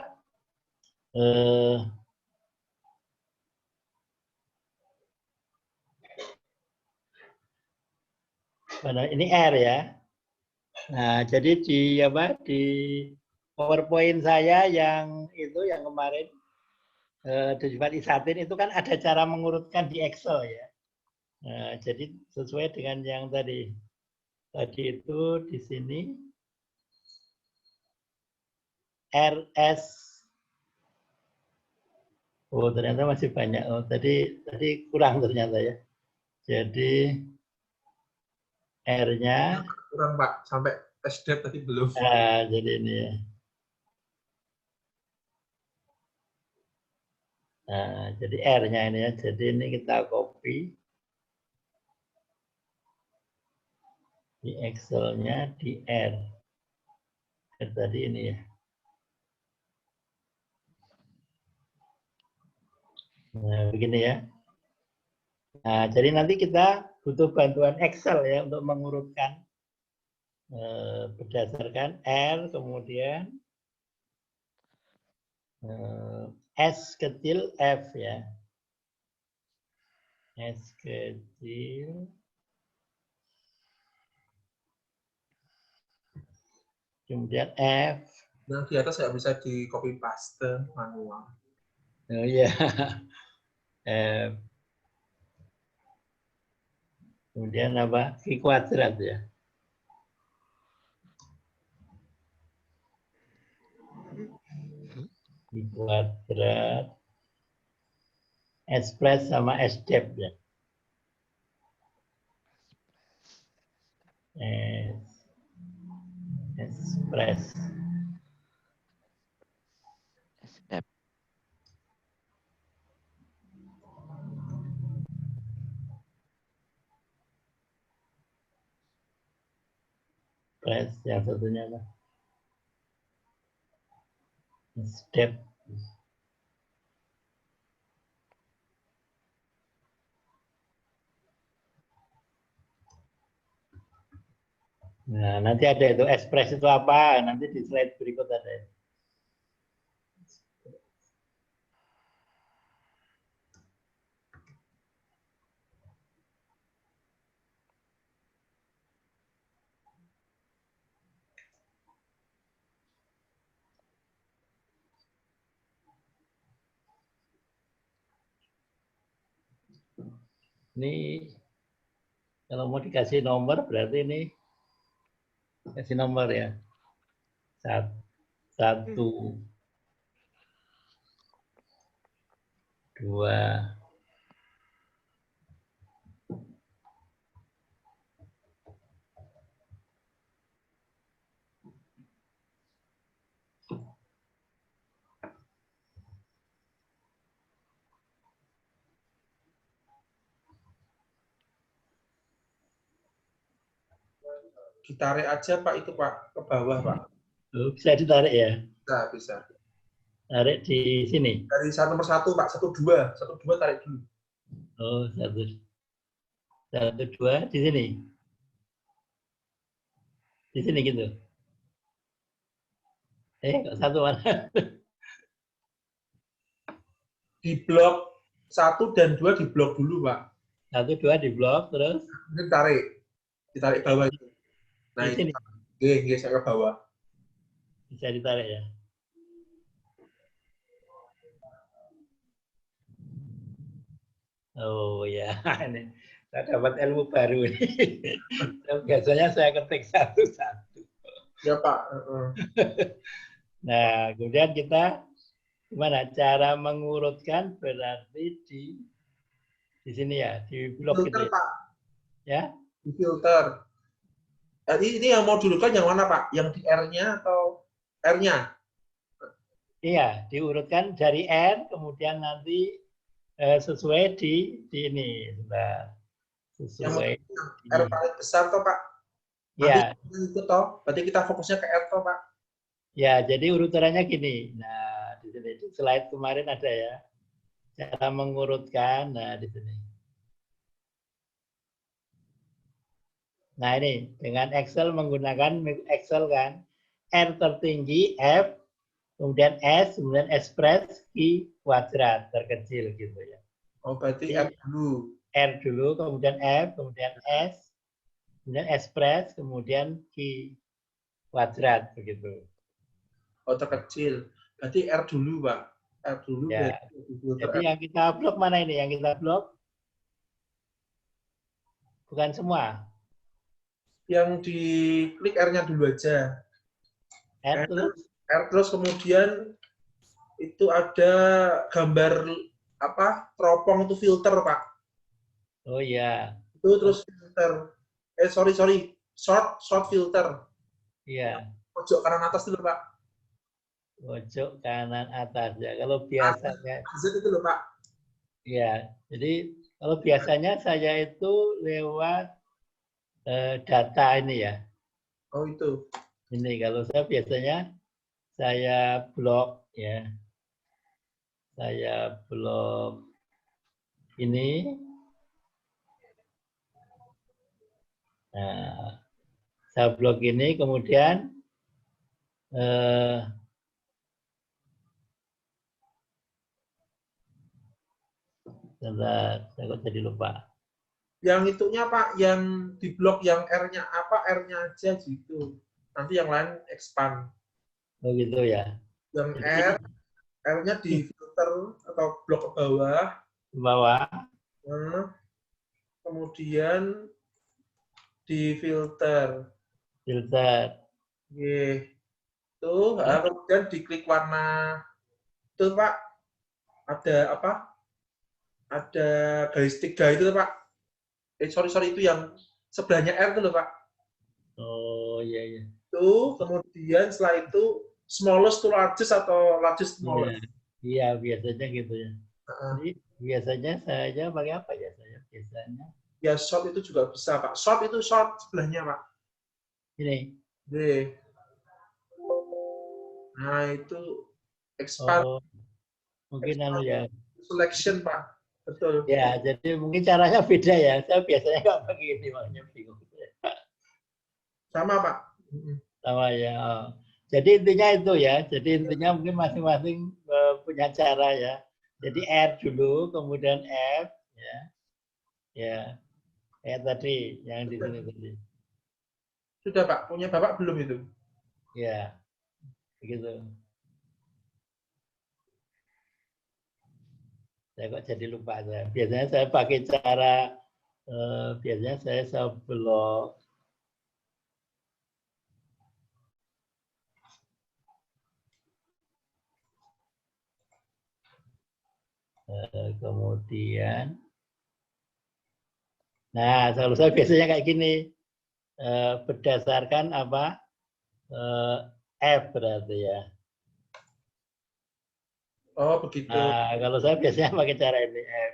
Ini R ya. Nah, jadi di apa? Di PowerPoint saya yang itu yang kemarin Dejifat Isatin itu kan ada cara mengurutkan di Excel ya. Nah, jadi sesuai dengan yang tadi. Tadi itu di sini RS. Oh, ternyata masih banyak. Oh, tadi kurang ternyata ya. Jadi R-nya Kurang Pak, sampai SDEP tadi belum. jadi ini ya. Nah, jadi R-nya ini ya. Jadi ini kita copy di Excel-nya di R. Tadi ini ya. Nah, begini ya. Nah, jadi nanti kita butuh bantuan Excel ya untuk mengurutkan berdasarkan R, kemudian S kecil F ya. S kecil. Kemudian F. Yang di atas nggak bisa di copy paste manual. Oh iya. F. Kemudian apa? I kuadrat ya. I kuadrat. S plus sama S dep ya. S plus. SDEP. Plus yang satunya apa? Step. Nah, nanti ada itu ekspres itu apa? Nanti di slide berikut ada. Ini kalau mau dikasih nomor berarti ini kasih nomor ya. 1, 2, Ditarik aja Pak itu Pak, ke bawah Pak. bisa ditarik ya. Bisa. Tarik di sini. Dari nomor 1 Pak, 1, 2. 1, 2 tarik dulu. Oh, 1, 2 di sini. Di sini gitu. Kok 1 mana? Di blok 1 dan 2 di blok dulu Pak. 1, 2 di blok terus. Ini ditarik bawah itu. Nah, Di sini. Geser ke bawah. Bisa ditarik ya. Oh ya, ini saya dapat ilmu baru ini. Biasanya saya ketik satu-satu. Ya Pak. Nah, kemudian kita gimana cara mengurutkan berarti di sini ya, di blok Filter gitu ya. Pak. Ya. Di filter. Ini yang mau diurutkan yang mana Pak? Yang di R-nya atau R-nya? Iya, diurutkan dari R, kemudian nanti sesuai di ini. Sesuai. Yang R paling besar toh Pak? Ya, Itu toh, berarti kita fokusnya ke R toh, Pak. ya, jadi urutannya gini. Nah, di sini itu slide kemarin ada ya. Cara mengurutkan. Nah, di sini. Nah, ini dengan Excel menggunakan Excel kan. R tertinggi, F, kemudian S, kemudian express, Q, kuadrat, terkecil gitu ya. Oh, berarti Jadi, R dulu. R dulu, kemudian F, kemudian S, kemudian express, kemudian Q, kuadrat begitu. Oh, terkecil. Berarti R dulu, Pak. R dulu, Ya. berarti filter Jadi R. yang kita blok mana ini? Yang kita blok bukan semua. Yang diklik R-nya dulu aja. R terus R terus kemudian itu ada gambar apa? Teropong itu filter, Pak. oh ya, Itu terus filter. Sorry. Short filter. iya. Pojok kanan atas dulu, Pak. Pojok kanan atas ya. Kalau biasanya, Z itu loh, Pak. ya. Jadi kalau biasanya saya itu lewat data ini ya. Oh, itu. Ini kalau saya biasanya saya blok ya. Saya blok ini. Nah, saya blok ini kemudian saya kok jadi lupa. Yang itunya, Pak, yang di blok yang R-nya apa? R-nya aja gitu. Nanti yang lain expand. Oh gitu ya. Yang Jadi R-nya di filter atau blok ke bawah. ke bawah. Kemudian di filter. Filter. Tuh, kemudian diklik warna. Tuh, Pak. Ada apa? Ada garis 3 itu, Pak. Sorry, itu yang sebelahnya R itu loh, Pak. Oh iya. Tuh, kemudian setelah itu smallest to largest atau largest to smallest. Iya, biasanya gitu ya. Jadi biasanya saya pakai apa ya saya biasanya? Ya, short itu juga bisa, Pak. Short itu short sebelahnya, Pak. Ini. Nah, itu expand. Oh, mungkin anu ya. Selection, Pak. Betul. Ya, jadi mungkin caranya beda ya. Saya biasanya nggak begini, makanya bingung. Sama, Pak. Sama ya. Jadi intinya itu ya. Jadi intinya mungkin masing-masing punya cara ya. Jadi R dulu, kemudian F, ya. Ya, kayak tadi yang di sini tadi. Sudah, Pak. Punya Bapak belum itu? Ya, begitu. Saya kok jadi lupa saya. Biasanya saya pakai cara, biasanya saya blok. Kemudian, nah kalau saya biasanya kayak gini, berdasarkan apa? F berarti ya. Oh, begitu. Nah, kalau saya biasanya pakai cara ini F.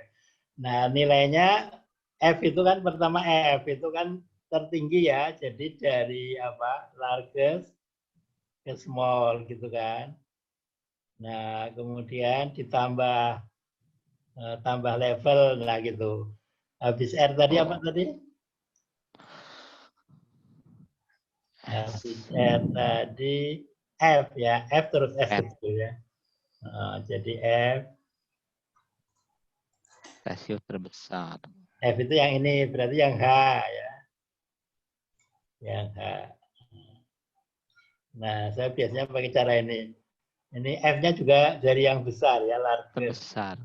Nah, nilainya F itu kan pertama F itu kan tertinggi ya. Jadi dari apa? Largest ke small gitu kan. Nah, kemudian ditambah tambah level nah gitu. Habis R tadi apa tadi? Habis R tadi F ya, F terus S kecil ya. Jadi F. Rasio terbesar. F itu yang ini, berarti yang H ya. Yang H. Nah, saya biasanya pakai cara ini. Ini F-nya juga dari yang besar ya, largest. Terbesar.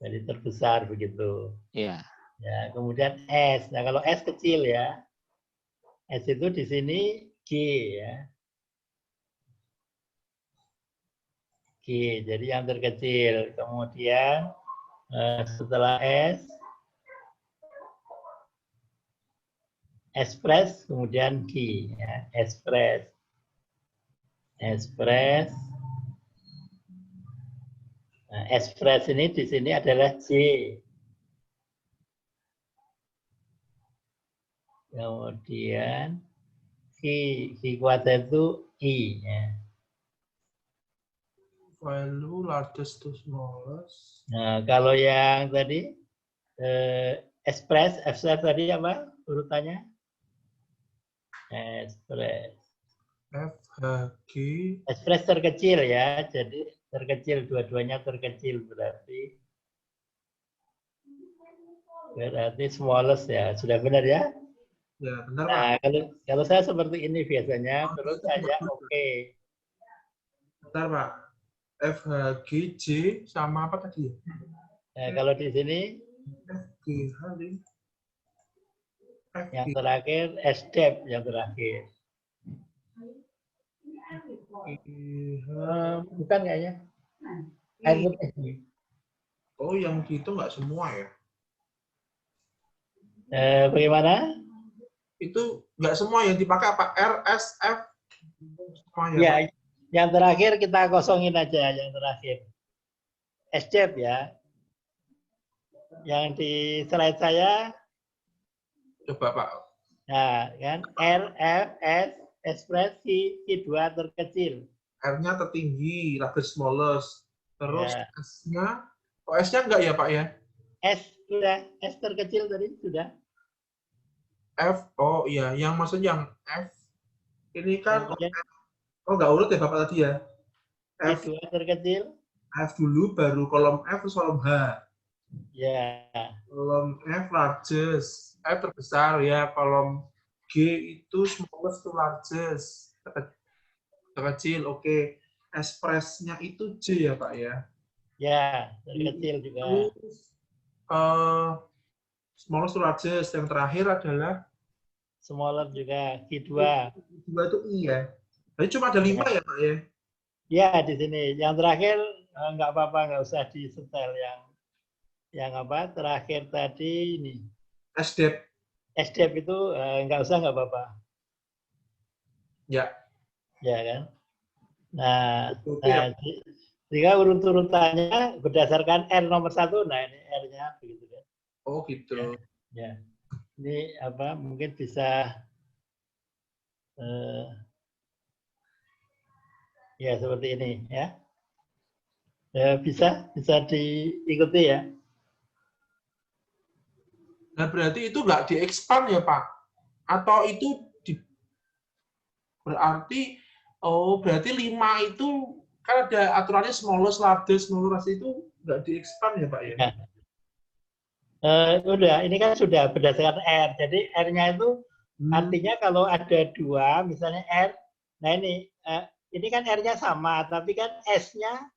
Jadi terbesar begitu. Iya. Ya, kemudian S. Nah, kalau S kecil ya. S itu di sini G ya. G, jadi yang terkecil. Kemudian setelah S, express, kemudian G, ya. Express, nah, express ini di sini adalah J. Kemudian Q kuadrat itu I. Ya. Value largest to smallest. Nah, kalau yang tadi express tadi apa urutannya? Express. FHG. Express terkecil ya, jadi terkecil dua-duanya terkecil berarti smallest ya, sudah benar ya? Ya, benar Pak. Nah, kalau saya seperti ini biasanya, terus saya oke. Bentar Pak. FHG J sama apa tadi ya? Nah, kalau di sini FGH ini. yang terakhir SDEP yang terakhir. Bukan kayaknya. Oh, yang gitu nggak semua ya? Bagaimana? Itu nggak semua yang dipakai apa? RSF? Semuanya, Pak? Ya, yang terakhir kita kosongin aja yang terakhir. SDEP ya. Yang di slide saya, Coba Pak. nah kan RFS ekspresi Q2 terkecil. R-nya tertinggi, largest smallest. Terus Ya. S-nya, oh S-nya enggak ya Pak ya? S sudah, S terkecil tadi sudah. F, oh iya, yang maksudnya yang F, ini kan, Kemudian oh nggak urut ya Bapak tadi ya? F, Q2 terkecil. F dulu, baru kolom F, terus kolom H. Ya. Kolom F largest, F terbesar ya, kolom G itu smallest to largest, terkecil, oke. Express-nya itu J ya Pak ya? Ya, terkecil juga. Terus, smallest to largest, yang terakhir adalah Smaller juga Q2. dua itu I ya. Tapi cuma ada 5 ya Pak ya? Ya, di sini. Yang terakhir nggak apa-apa, nggak usah disetel yang apa? Terakhir tadi ini. SDEP. SDEP itu nggak usah, nggak apa-apa. Ya. Ya kan? Nah, Oke, ya. sehingga urut-urutannya berdasarkan R nomor 1. Nah, ini R-nya begitu kan. Oh gitu. Ya. Ini apa? Mungkin bisa ya seperti ini ya. Bisa diikuti ya. Nah berarti itu nggak di-expand ya Pak? Atau itu berarti, oh berarti 5 itu kan ada aturannya smallest, largest, smallest itu nggak di-expand ya Pak ya? Ya. Udah, ini kan sudah berdasarkan R. Jadi R-nya itu artinya kalau ada 2, misalnya R, nah ini kan R-nya sama, tapi kan S-nya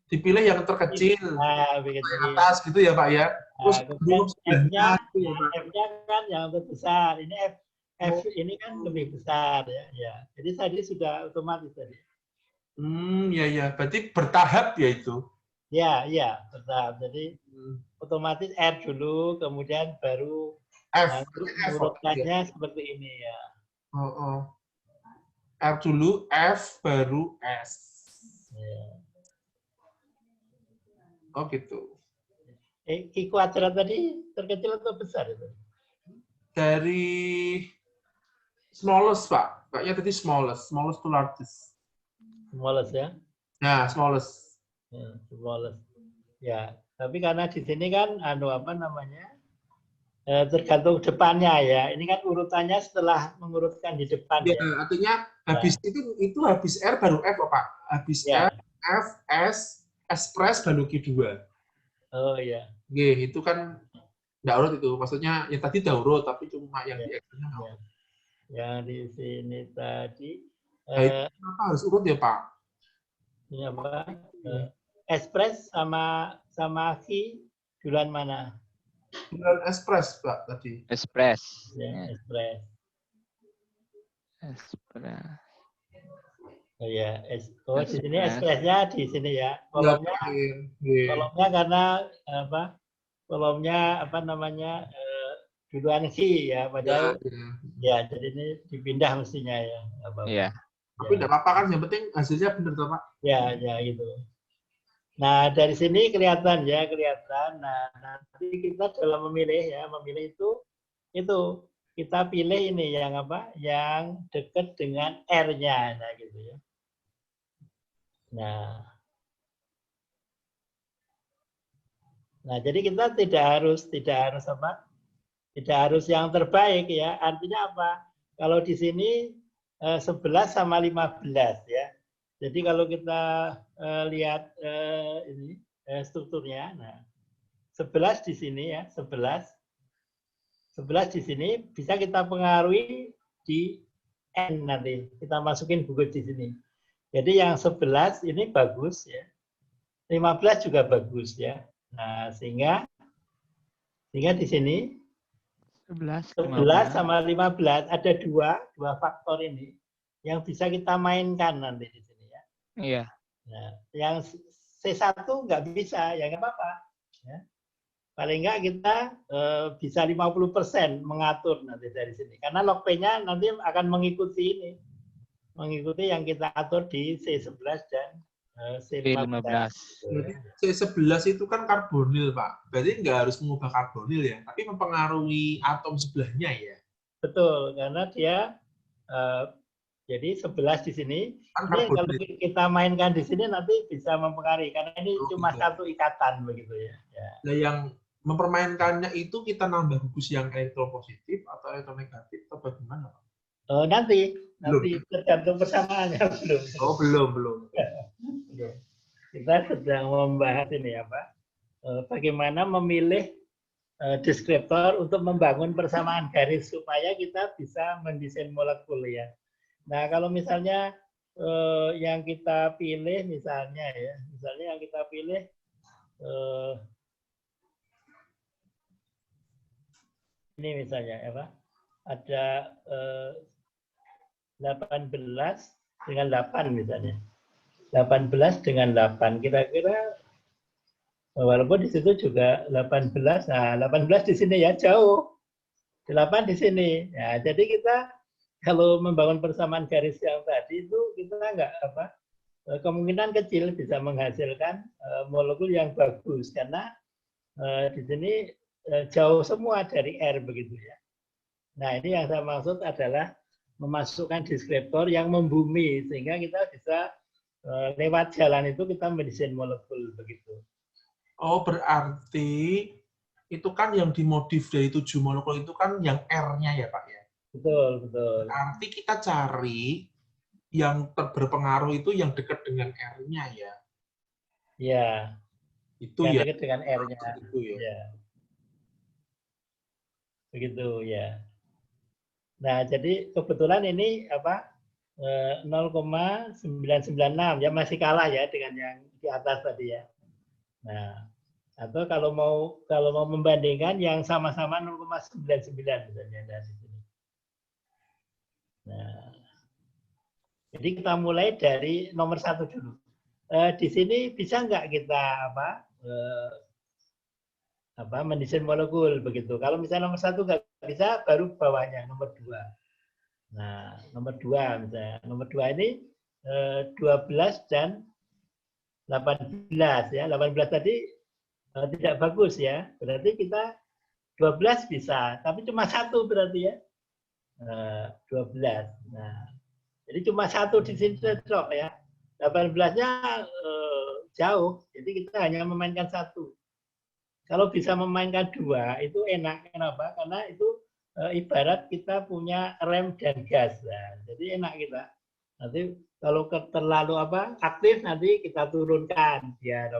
Dipilih yang terkecil, nah, begitu. yang atas gitu ya Pak ya? Terus F-nya gitu ya, Pak? F-nya kan yang terbesar. Ini F ini kan lebih besar ya. Ya. Jadi tadi sudah otomatis tadi. Ya. Berarti bertahap ya itu? Ya, bertahap. Jadi otomatis R dulu, kemudian baru F. urutannya seperti ini ya. R dulu, F, baru S. Ya. Oh gitu. Q kuadrat tadi terkecil atau besar itu? Dari smallest Pak. Kayaknya tadi smallest to largest. Smallest ya? Nah, smallest. Ya, smallest. Ya, tapi karena di sini kan tergantung depannya ya. Ini kan urutannya setelah mengurutkan di depan Ya, ya. artinya habis itu habis R baru F Pak. Habis Ya. R, F, S, express baru Q2. Oh iya. G, itu kan nggak urut itu. Maksudnya yang tadi udah urut, tapi cuma yang di X-nya nggak urut. Yang di sini tadi Nah, itu kenapa harus urut ya Pak? ini apa? Express sama Q duluan mana? Bulan express Pak tadi. Express. Ya, Express. Express. Oh ya, di sini expressnya di sini ya. Kolomnya karena apa? Kolomnya duluan Q ya, padahal ya jadi ini dipindah mestinya ya. Iya. Tapi enggak apa-apa kan, yang penting hasilnya benar toh Pak. Ya gitu. Nah, dari sini kelihatan. Nah, nanti kita dalam memilih itu kita pilih ini yang apa? Yang dekat dengan R-nya, nah gitu ya. Nah, jadi kita tidak harus apa? Tidak harus yang terbaik ya. Artinya apa? Kalau di sini 11 sama 15 ya. Jadi kalau kita lihat ini strukturnya, nah 11 di sini ya, 11 di sini bisa kita pengaruhi di N nanti. Kita masukin buku di sini. Jadi yang 11 ini bagus ya. 15 juga bagus ya. Nah, sehingga di sini 11 sama 15 ada dua faktor ini yang bisa kita mainkan nanti di sini ya. Iya. Nah, yang C1 nggak bisa, ya nggak apa-apa. Ya. Paling nggak kita bisa 50% mengatur nanti dari sini. Karena log P-nya nanti akan mengikuti ini. Mengikuti yang kita atur di C11 dan C15. Berarti C11 itu kan karbonil, Pak. Berarti nggak harus mengubah karbonil ya, tapi mempengaruhi atom sebelahnya ya. Betul, karena dia jadi 11 di sini. Kan Ini kalau karbonil. kita mainkan di sini nanti bisa mempengaruhi karena ini cuma gitu. satu ikatan begitu ya. Nah, yang mempermainkannya itu kita nambah gugus yang elektropositif atau elektronegatif atau bagaimana, Pak? Nanti tergantung persamaannya belum. Oh, belum. Kita sedang membahas ini apa? Bagaimana memilih deskriptor untuk membangun persamaan garis supaya kita bisa mendesain molekul ya. Nah, kalau misalnya yang kita pilih misalnya yang kita pilih ini misalnya apa? Ada 18 dengan 8 misalnya. 18 dengan 8 kira-kira walaupun di situ juga 18. Nah, 18 di sini ya jauh. 8 di sini. Ya, jadi kita kalau membangun persamaan garis yang tadi itu kita nggak apa kemungkinan kecil bisa menghasilkan molekul yang bagus karena di sini jauh semua dari R begitu ya. Nah, ini yang saya maksud adalah memasukkan deskriptor yang membumi sehingga kita bisa lewat jalan itu kita mendesain molekul begitu. Oh, berarti itu kan yang dimodif dari 7 molekul itu kan yang R-nya ya, Pak ya? Betul. Berarti kita cari yang berpengaruh itu yang dekat dengan R-nya ya? Ya. Itu yang ya? dekat dengan R-nya. Itu ya? Ya. Begitu ya. Nah, jadi kebetulan ini apa 0,996 ya masih kalah ya dengan yang di atas tadi ya. Nah, atau kalau mau membandingkan yang sama-sama 0,99 misalnya dari sini. Nah, jadi kita mulai dari nomor 1 dulu. Di sini bisa nggak kita mendesain molekul begitu. Kalau misalnya nomor 1 nggak bisa, baru bawahnya nomor 2. Nah, nomor 2 misalnya. Nomor 2 ini 12 dan 18 ya. 18 tadi tidak bagus ya. Berarti kita 12 bisa, tapi cuma 1 berarti ya. 12. Nah, jadi cuma 1 di sini cocok ya. 18-nya jauh, jadi kita hanya memainkan 1. Kalau bisa memainkan 2 itu enak. Kenapa? Karena itu ibarat kita punya rem dan gas. Nah, jadi enak kita. Nanti kalau terlalu aktif nanti kita turunkan biar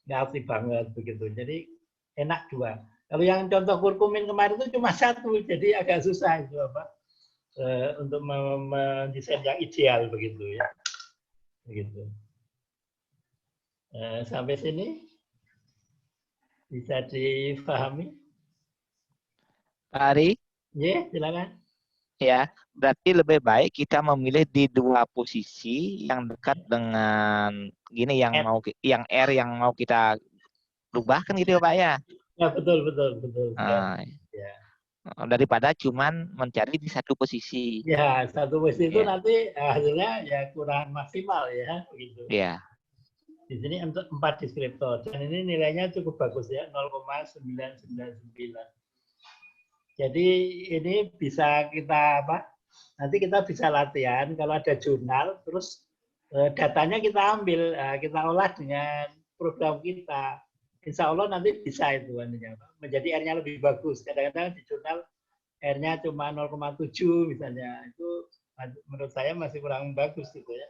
nggak aktif banget begitu. Jadi enak 2. Kalau yang contoh kurkumin kemarin itu cuma 1, jadi agak susah itu untuk mendesain yang ideal begitu ya. Begitu. Sampai sini bisa difahami? Pak Ari? Ya, silakan. Ya, berarti lebih baik kita memilih di 2 posisi yang dekat dengan gini yang R yang mau kita rubahkan gitu ya Pak ya. Ya, betul. Nah, Ya. Daripada cuman mencari di 1 posisi. Ya, 1 posisi itu Ya. nanti hasilnya ya kurang maksimal ya, begitu. Iya. Di sini 4 deskriptor dan ini nilainya cukup bagus ya, 0,999. Jadi ini bisa kita apa? Nanti kita bisa latihan kalau ada jurnal, terus datanya kita ambil, kita olah dengan program kita. Insya Allah nanti bisa itu menjadi R-nya lebih bagus. Kadang-kadang di jurnal R-nya cuma 0,7 misalnya, itu menurut saya masih kurang bagus gitu ya.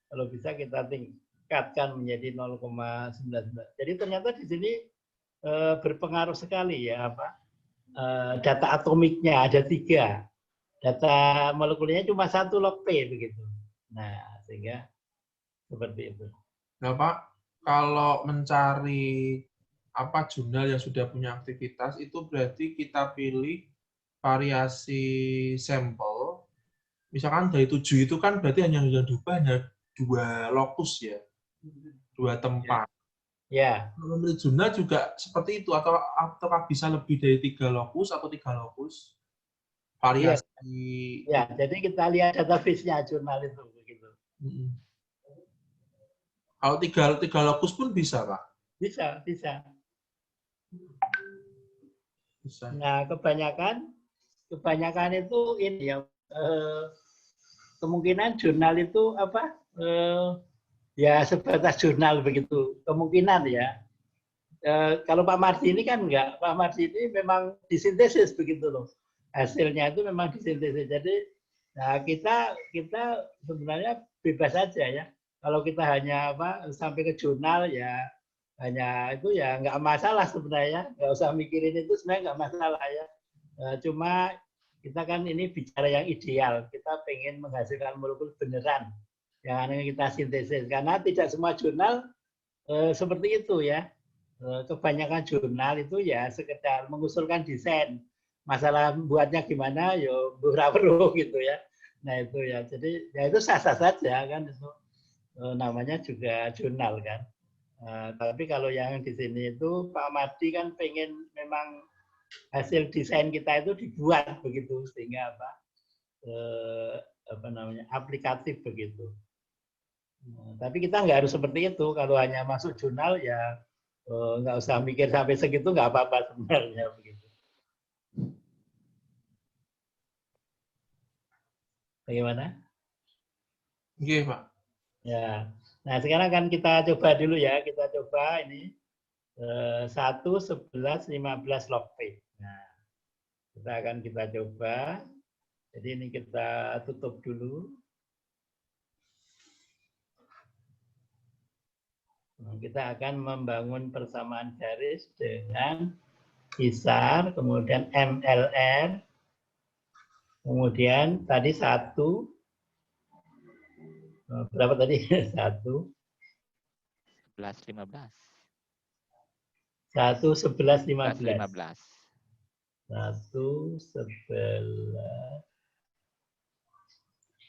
Kalau bisa kita tingkatkan menjadi 0,99. Jadi ternyata di sini berpengaruh sekali ya apa? Data atomiknya ada 3, data molekulernya cuma 1 log P begitu. Nah, sehingga seperti itu. Nah, Pak, kalau mencari apa jurnal yang sudah punya aktivitas itu berarti kita pilih variasi sampel. Misalkan dari 7 itu kan berarti hanya yang diubah hanya 2 lokus ya, 2 tempat. Ya. Memilih jurnal juga seperti itu atau apakah bisa lebih dari 3 lokus atau 3 lokus? Variasi. Ya, jadi kita lihat database-nya jurnal itu begitu. Kalau 3 lokus pun bisa, Pak? Bisa. Bisa. Nah, kebanyakan itu ini ya kemungkinan jurnal itu apa? Ya sebatas jurnal begitu, kemungkinan ya. Kalau Pak Mardi ini kan enggak, Pak Mardi ini memang disintesis begitu loh. Hasilnya itu memang disintesis. Jadi nah kita sebenarnya bebas saja ya. Kalau kita hanya apa sampai ke jurnal ya hanya itu ya nggak masalah sebenarnya, nggak usah mikirin itu sebenarnya nggak masalah ya. Cuma kita kan ini bicara yang ideal, kita pengen menghasilkan molekul beneran yang akan kita sintesis karena tidak semua jurnal seperti itu ya. Kebanyakan jurnal itu ya sekedar mengusulkan desain, masalah buatnya gimana yo beberapa gitu ya. Nah itu ya, jadi ya itu sah-sah saja kan itu namanya juga jurnal kan. Tapi kalau yang di sini itu Pak Mardi kan pengen memang hasil desain kita itu dibuat begitu sehingga apa namanya aplikatif begitu. Tapi kita nggak harus seperti itu. Kalau hanya masuk jurnal ya nggak usah mikir sampai segitu nggak apa-apa sebenarnya begitu. Bagaimana? Oke, Pak. Ya. Nah sekarang kan kita coba dulu ya. Kita coba ini 1, 11, 15 log P. Nah kita coba. Jadi ini kita tutup dulu. Kita akan membangun persamaan garis dengan ISAR, kemudian MLR, kemudian tadi 1, berapa tadi? 1, 11, 15. 1, 11, 15. 15. 1, 11,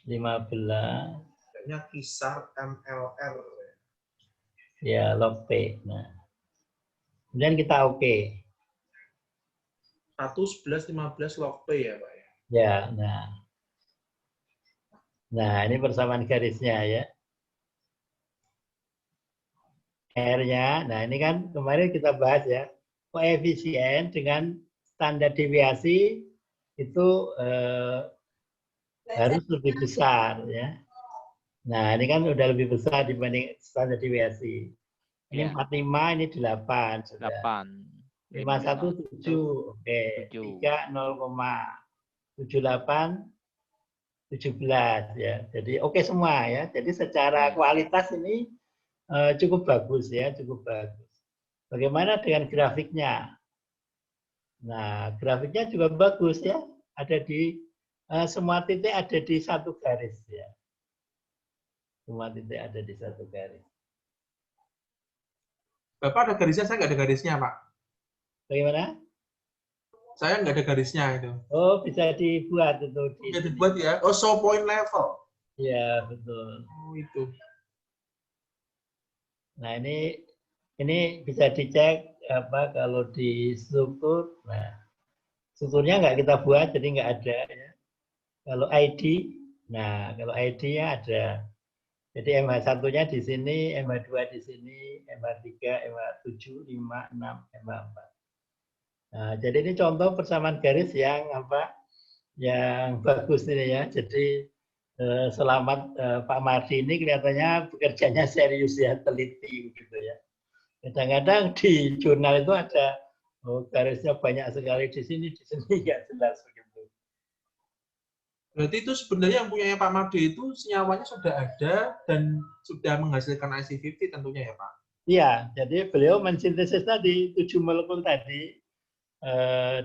15. Kayaknya kisar MLR. Ya, log P. Nah, kemudian kita oke. 1, 11, 15 log P ya, Pak ya? Ya, nah ini persamaan garisnya ya. R-nya, nah ini kan kemarin kita bahas ya, koefisien dengan standar deviasi itu harus lebih besar ya. Nah ini kan udah lebih besar dibanding standar deviasi. Ini Ya. 45, ini 8 sudah. 8. 51, 7, oke. 3, 0,78, 17 ya. Jadi oke semua ya. Jadi secara kualitas ini cukup bagus ya, cukup bagus. Bagaimana dengan grafiknya? Nah, grafiknya juga bagus ya. Ada di semua titik ada di satu garis ya. Semua titik ada di satu garis. Bapak ada garisnya, saya nggak ada garisnya, Pak. Bagaimana? Saya nggak ada garisnya itu. Oh, bisa dibuat itu. Bisa dibuat ya? Oh, show point level. Iya, betul. Oh, itu. Nah, ini bisa dicek apa kalau di struktur. Nah, strukturnya nggak kita buat, jadi nggak ada ya. Kalau ID, nah kalau ID-nya ada. Jadi MH1-nya di sini, MH2 di sini, MH3, MH7, 5, 6, MH4. Nah, jadi ini contoh persamaan garis yang apa? Yang bagus ini ya. Jadi selamat Pak Mardi ini kelihatannya bekerjanya serius ya, teliti gitu ya. Kadang-kadang di jurnal itu ada garisnya banyak sekali di sini nggak jelas begitu. Berarti itu sebenarnya yang punyanya Pak Made itu senyawanya sudah ada dan sudah menghasilkan IC50 tentunya ya Pak? Iya, jadi beliau mensintesis tadi 7 molekul tadi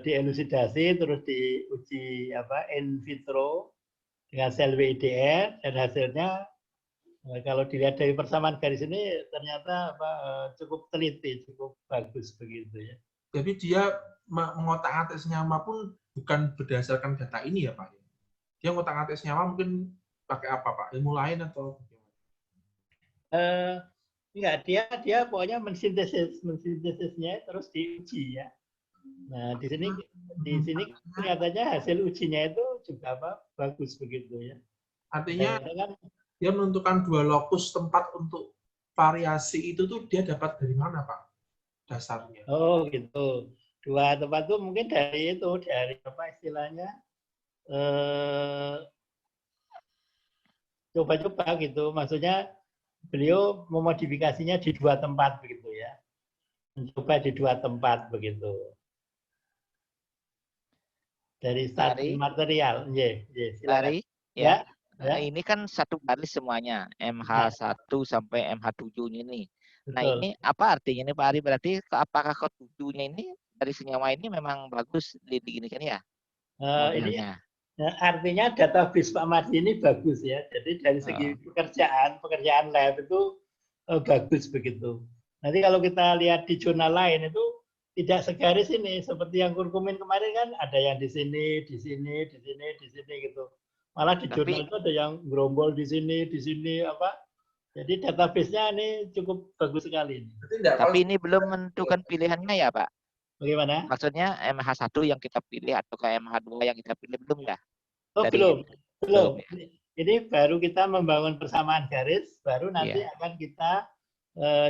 dielusidasi terus diuji apa in vitro dengan sel WIDR dan hasilnya kalau dilihat dari persamaan garis ini ternyata apa, cukup teliti, cukup bagus begitu ya. Jadi dia mengotak-atik senyawa pun bukan berdasarkan data ini ya Pak? Dia ngotak-atik senyawa mungkin pakai apa Pak? Ilmu lain atau enggak, dia pokoknya mensintesisnya terus diuji ya. Nah, di sini kelihatannya hasil ujinya itu juga apa? Bagus begitu ya. Artinya kan, dia menentukan 2 lokus tempat untuk variasi itu tuh dia dapat dari mana Pak? Dasarnya. Oh, gitu. 2 tempat itu mungkin dari apa istilahnya? Coba-coba gitu. Maksudnya beliau memodifikasinya di 2 tempat begitu ya. Mencoba di 2 tempat begitu. Dari starting material. Silakan. Ya. Ini kan satu garis semuanya, MH1 sampai MH7 ini. Nah, Betul. ini apa artinya nih Pak Ari? Berarti apakah ke-7-nya ini dari senyawa ini memang bagus diginikan ya? Ini artinya database Pak Mardi ini bagus ya. Jadi dari segi pekerjaan lab itu bagus begitu. Nanti kalau kita lihat di jurnal lain itu tidak segaris ini. Seperti yang kurkumin kemarin kan ada yang di sini gitu. Malah di jurnal itu ada yang gerombol di sini apa. Jadi database-nya ini cukup bagus sekali. Tapi ini belum menentukan pilihannya ya Pak? Bagaimana? Maksudnya MH1 yang kita pilih atau ke MH2 yang kita pilih belum ya? Oh, belum. Ya. Ini baru kita membangun persamaan garis, baru nanti akan kita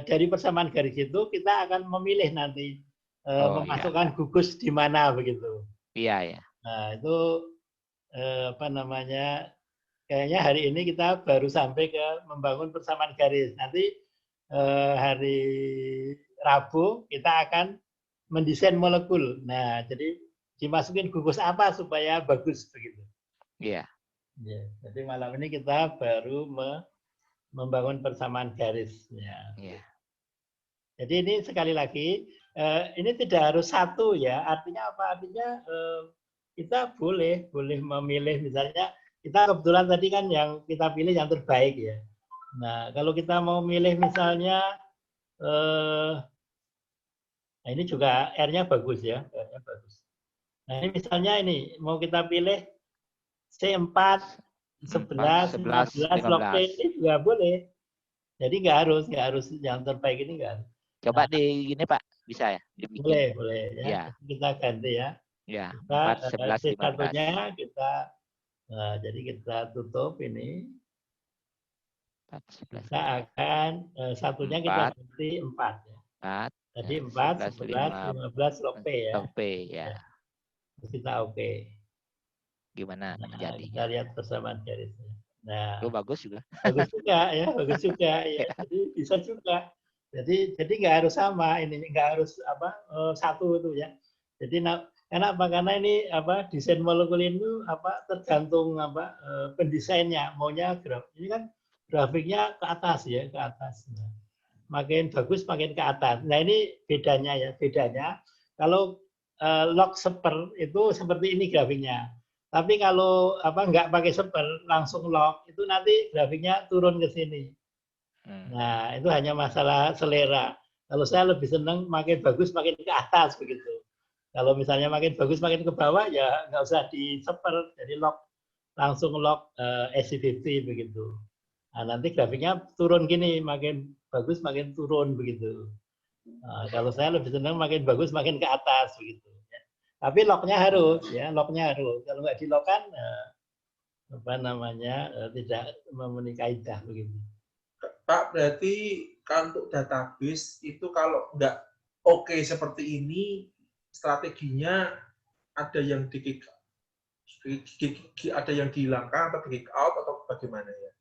dari persamaan garis itu kita akan memilih nanti memasukkan gugus di mana begitu. Iya ya. Nah, itu apa namanya? Kayaknya hari ini kita baru sampai ke membangun persamaan garis. Nanti hari Rabu kita akan mendesain molekul. Nah, jadi dimasukin gugus apa supaya bagus begitu. Iya. Ya, jadi malam ini kita baru membangun persamaan garis. Ya. Jadi ini sekali lagi, ini tidak harus satu ya. Artinya apa? Artinya kita boleh memilih misalnya, kita kebetulan tadi kan yang kita pilih yang terbaik ya. Nah, kalau kita mau milih misalnya, nah ini juga R-nya bagus ya. R-nya bagus. Nah, ini misalnya ini, mau kita pilih C4, 11, 15, log P ini juga boleh. Jadi nggak harus yang terbaik ini nggak harus. Coba di gini Pak, bisa ya? Dibikin. Boleh ya. Kita ganti ya. Ya, kita 4, 11, 15. C1-nya kita, jadi kita tutup ini. 4, 11, kita akan, satunya kita ganti 4 ya. 4. Jadi 4, 11, 15, log P ya. Log P ya. Terus kita oke. Gimana jadi? Kita lihat persamaan garisnya. Nah, bagus juga. Bagus juga ya, bagus juga ya. Jadi bisa juga. Jadi nggak harus sama, ini nggak harus apa satu itu ya. Jadi kenapa? Karena ini apa desain molekul itu apa tergantung apa pendesainnya maunya ini kan grafiknya ke atas ya, ke atas. Nah, makin bagus makin ke atas. Nah ini bedanya ya, kalau log seper itu seperti ini grafiknya. Tapi kalau apa nggak pakai seper langsung log itu nanti grafiknya turun ke sini. Nah itu hanya masalah selera. Kalau saya lebih senang makin bagus makin ke atas begitu. Kalau misalnya makin bagus makin ke bawah ya nggak usah di seper, jadi langsung log SC50 begitu. Nah, nanti grafiknya turun gini, makin bagus makin turun begitu. Nah, kalau saya lebih senang makin bagus makin ke atas begitu. Tapi lognya harus ya, lognya harus. Kalau nggak di log kan apa namanya tidak memenuhi kaidah begitu. Pak, berarti kan untuk database itu kalau nggak oke seperti ini strateginya ada yang ada yang dihilangkan atau di kick out atau bagaimana ya?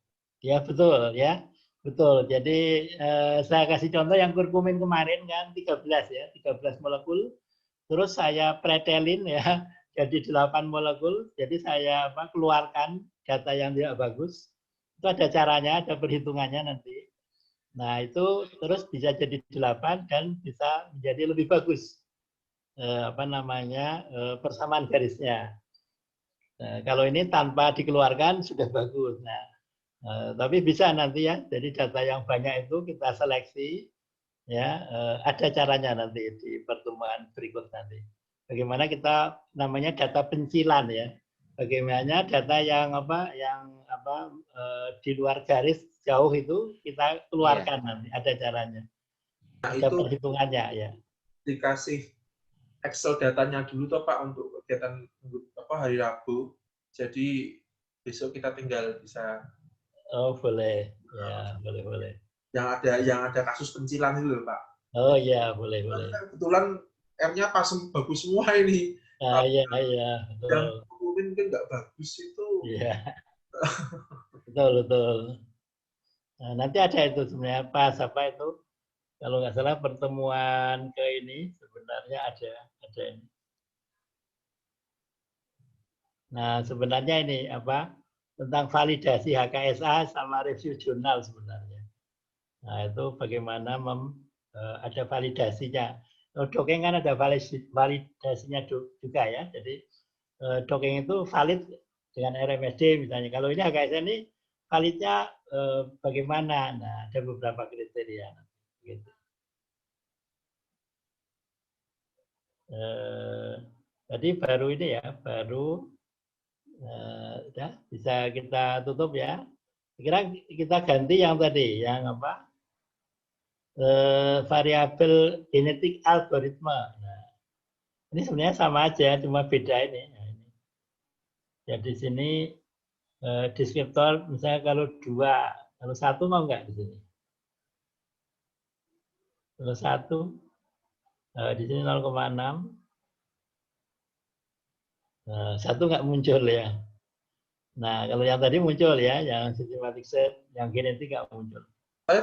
Ya betul ya. Betul. Jadi saya kasih contoh yang kurkumin kemarin kan 13 ya, 13 molekul. Terus saya pretelin ya jadi 8 molekul. Jadi saya keluarkan data yang tidak bagus. Itu ada caranya, ada perhitungannya nanti. Nah, itu terus bisa jadi 8 dan bisa menjadi lebih bagus. Persamaan garisnya. Nah, kalau ini tanpa dikeluarkan sudah bagus. Nah, tapi bisa nanti ya. Jadi data yang banyak itu kita seleksi, ya ada caranya nanti di pertemuan berikut nanti. Bagaimana kita namanya data pencilan ya. Bagaimana data yang di luar garis jauh itu kita keluarkan nanti. Ada caranya. Nah, Ada itu perhitungannya ya. dikasih Excel datanya dulu toh Pak untuk kegiatan hari Rabu. Jadi besok kita tinggal bisa. Oh boleh, ya boleh. Yang ada kasus pencilan itu loh Pak. Oh iya boleh. Kebetulan R-nya pas bagus semua ini. Iya betul. Yang mungkin nggak bagus itu. Iya betul. Nah, nanti ada itu sebenarnya pas apa itu? Kalau nggak salah pertemuan ke ini sebenarnya ada ini. Nah, sebenarnya ini tentang validasi HKSA sama review jurnal sebenarnya. Nah, itu bagaimana ada validasinya. Dokeng kan ada validasinya juga ya. Jadi dokeng itu valid dengan RMSD misalnya. Kalau ini HKSA ini validnya bagaimana? Nah, ada beberapa kriteria. Gitu. Tadi baru ini ya, udah bisa kita tutup ya. Kira kita ganti yang tadi, yang variabel genetik algoritma. Nah, ini sebenarnya sama aja, cuma beda ini. Nah, ini. Ya di sini deskriptor misalnya kalau 2, kalau 1 mau nggak di sini? Kalau 1 di sini 0,6. 1 nggak muncul ya. Nah, kalau yang tadi muncul ya, yang systematic set, yang genetik nggak muncul. Saya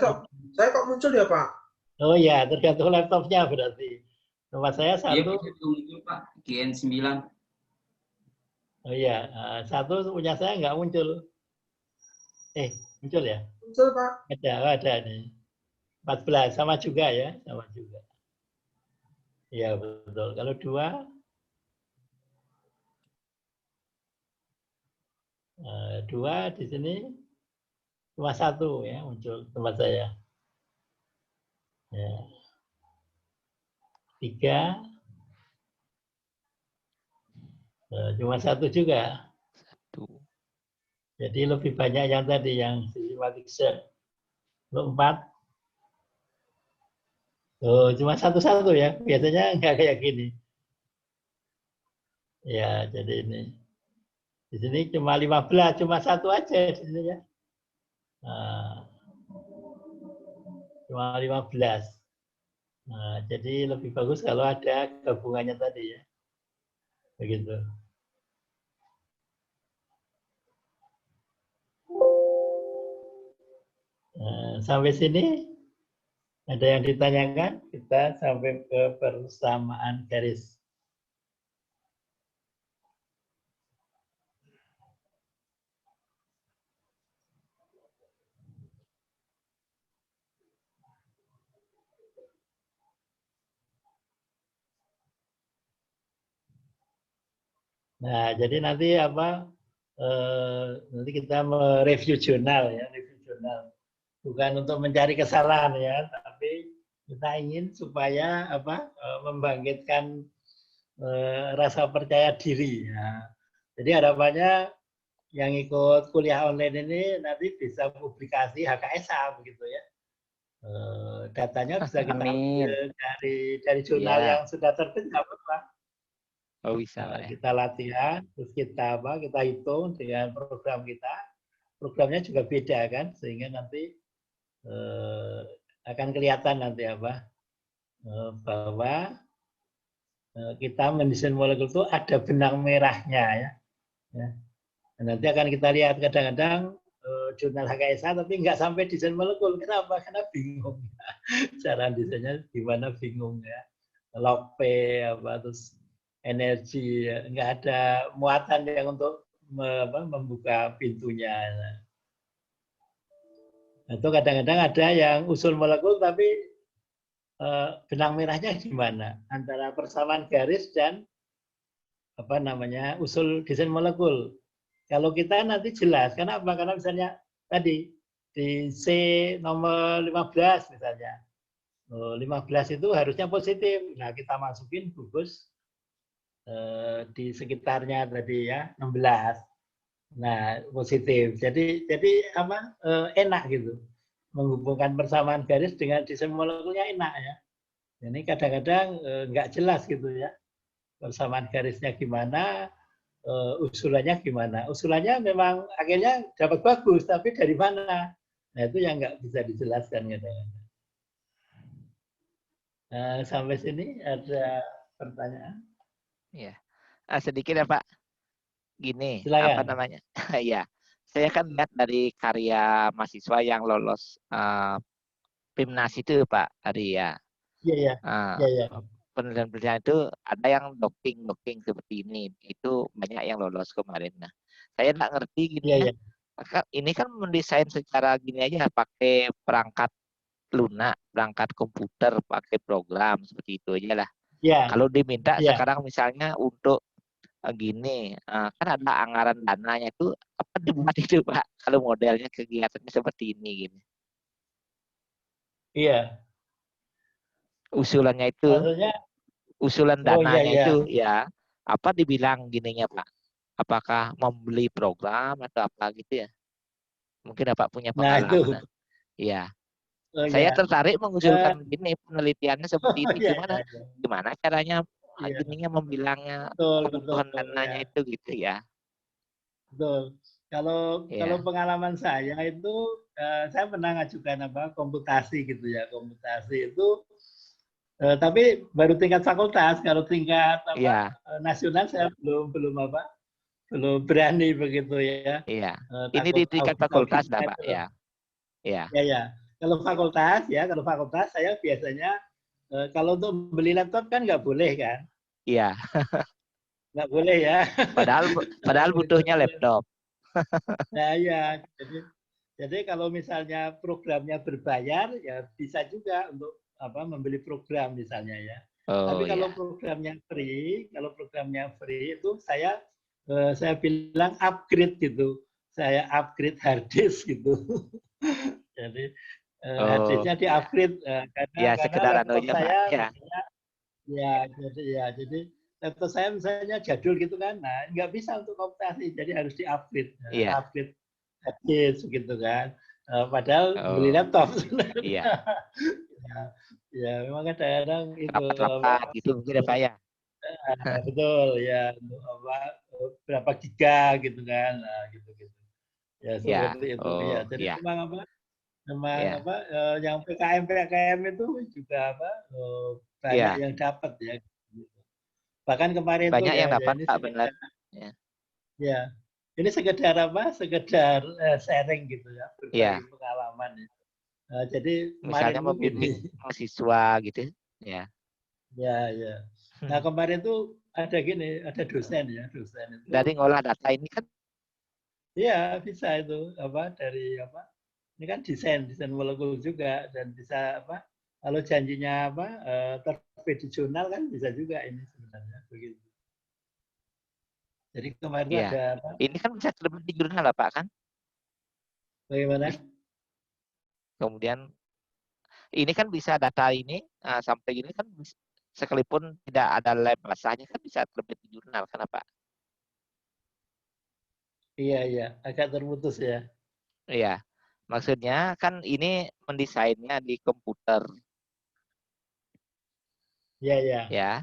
kok muncul ya Pak? Oh ya, tergantung laptopnya berarti. Tempat saya 1. Iya, muncul Pak, GN9. Oh iya, 1 punya saya nggak muncul. Muncul ya? Muncul Pak. Ada nih. 14 sama juga ya, sama juga. Iya betul. Kalau 2, 2 di sini cuma 1 ya muncul tempat saya. Ya. 3 cuma 1 juga. 1. Jadi lebih banyak yang tadi yang systematic set. 4. Cuma 1 ya. Biasanya nggak kayak gini. Ya, jadi ini. Di sini cuma 15, cuma 1 aja di sini ya. Nah, cuma 15. Nah, jadi lebih bagus kalau ada gabungannya tadi ya. Begitu. Nah, sampai sini ada yang ditanyakan? Kita sampai ke persamaan garis. Nah, jadi nanti nanti kita mereview jurnal ya, review jurnal. Bukan untuk mencari kesalahan ya, tapi kita ingin supaya membangkitkan rasa percaya diri. Ya. Jadi harapannya yang ikut kuliah online ini nanti bisa publikasi HKSA begitu ya. Datanya bisa kita ambil dari jurnal yang sudah terbit nggak apa-apa. Oh bisa lah ya. Kita latihan, terus kita hitung dengan program kita. Programnya juga beda kan, sehingga nanti akan kelihatan nanti bahwa kita mendesain molekul itu ada benang merahnya ya. Nanti akan kita lihat kadang-kadang jurnal HKSA tapi nggak sampai desain molekul. Kenapa? Karena bingung. Cara desainnya gimana bingung ya. Log P apa terus energi nggak ada muatan yang untuk membuka pintunya. Itu kadang-kadang ada yang usul molekul tapi benang merahnya gimana antara persamaan garis dan usul desain molekul. Kalau kita nanti jelas, kenapa? Karena misalnya tadi di C nomor 15 misalnya, 15 itu harusnya positif. Nah kita masukin gugus di sekitarnya tadi ya 16. Nah positif. Jadi enak gitu. Menghubungkan persamaan garis dengan desain molekulnya enak ya. Ini kadang-kadang nggak jelas gitu ya. Persamaan garisnya gimana, usulannya gimana. Usulannya memang akhirnya dapat bagus, tapi dari mana? Nah itu yang nggak bisa dijelaskan kadang-kadang. Sampai sini ada pertanyaan? Iya. Sedikit ya Pak. Gini, Silakan. apa namanya? Ya, saya kan lihat dari karya mahasiswa yang lolos PIMNAS itu Pak tadi ya. Iya. Penelitian-penelitian itu ada yang docking seperti ini. Itu banyak yang lolos kemarin. Nah, saya nggak ngerti gini ya. Ini kan mendesain secara gini aja pakai perangkat lunak, perangkat komputer, pakai program seperti itu aja lah. Ya. Kalau diminta sekarang misalnya untuk gini, kan ada anggaran dananya itu apa dibuat itu Pak? Kalau modelnya kegiatannya seperti ini gini. Iya. Usulannya itu, maksudnya, usulan dananya iya. itu ya apa dibilang gininya Pak? Apakah membeli program atau apa gitu ya? Mungkin Bapak punya pengalaman. Nah, iya. Saya tertarik mengusulkan gini penelitiannya seperti ini gimana caranya gininya membilangnya kebutuhan dananya itu gitu ya. Betul. Kalau pengalaman saya itu saya pernah ngajukan komputasi gitu ya. Komputasi itu tapi baru tingkat fakultas. Kalau tingkat nasional saya belum berani begitu ya. Iya. Ini di tingkat fakultas dah Pak ya. Ya. Kalau fakultas saya biasanya kalau untuk beli laptop kan nggak boleh kan? Iya. Nggak boleh ya. Padahal butuhnya laptop. Nah ya, jadi kalau misalnya programnya berbayar ya bisa juga untuk membeli program misalnya ya. Tapi kalau programnya free, itu saya bilang upgrade gitu. Saya upgrade hard disk gitu. Jadi hard disknya di-upgrade karena laptop saya jadi laptop saya misalnya jadul gitu kan, nah nggak bisa untuk komputasi, jadi harus di-upgrade, upgrade hard disk gitu kan. Padahal beli laptop sebenarnya. Ya, memang kadang-kadang itu gitu mungkin Pak ya. Betul ya, berapa giga gitu kan, nah gitu. Ya seperti itu ya. Jadi memang yang PKM itu juga banyak yang dapat ya. Bahkan kemarin banyak tuh yang dapat Pak benar. Ya. Ini sekedar sekedar sharing gitu ya, berbagi pengalaman ya. Jadi misalnya membimbing mahasiswa gitu ya. Ya. Nah kemarin tuh ada dosen itu. Dari ngolah data ini kan. Iya bisa itu dari ini kan desain molekul juga dan bisa kalau janjinya terbit di jurnal kan bisa juga ini sebenarnya begitu. Jadi kemarin ada ini kan bisa terbit di jurnal Pak kan? Bagaimana? Kemudian ini kan bisa data ini sampai gini kan sekalipun tidak ada lab basahnya kan bisa terbit di jurnal kan Pak? Iya, agak terputus ya. Iya, maksudnya kan ini mendesainnya di komputer. Iya.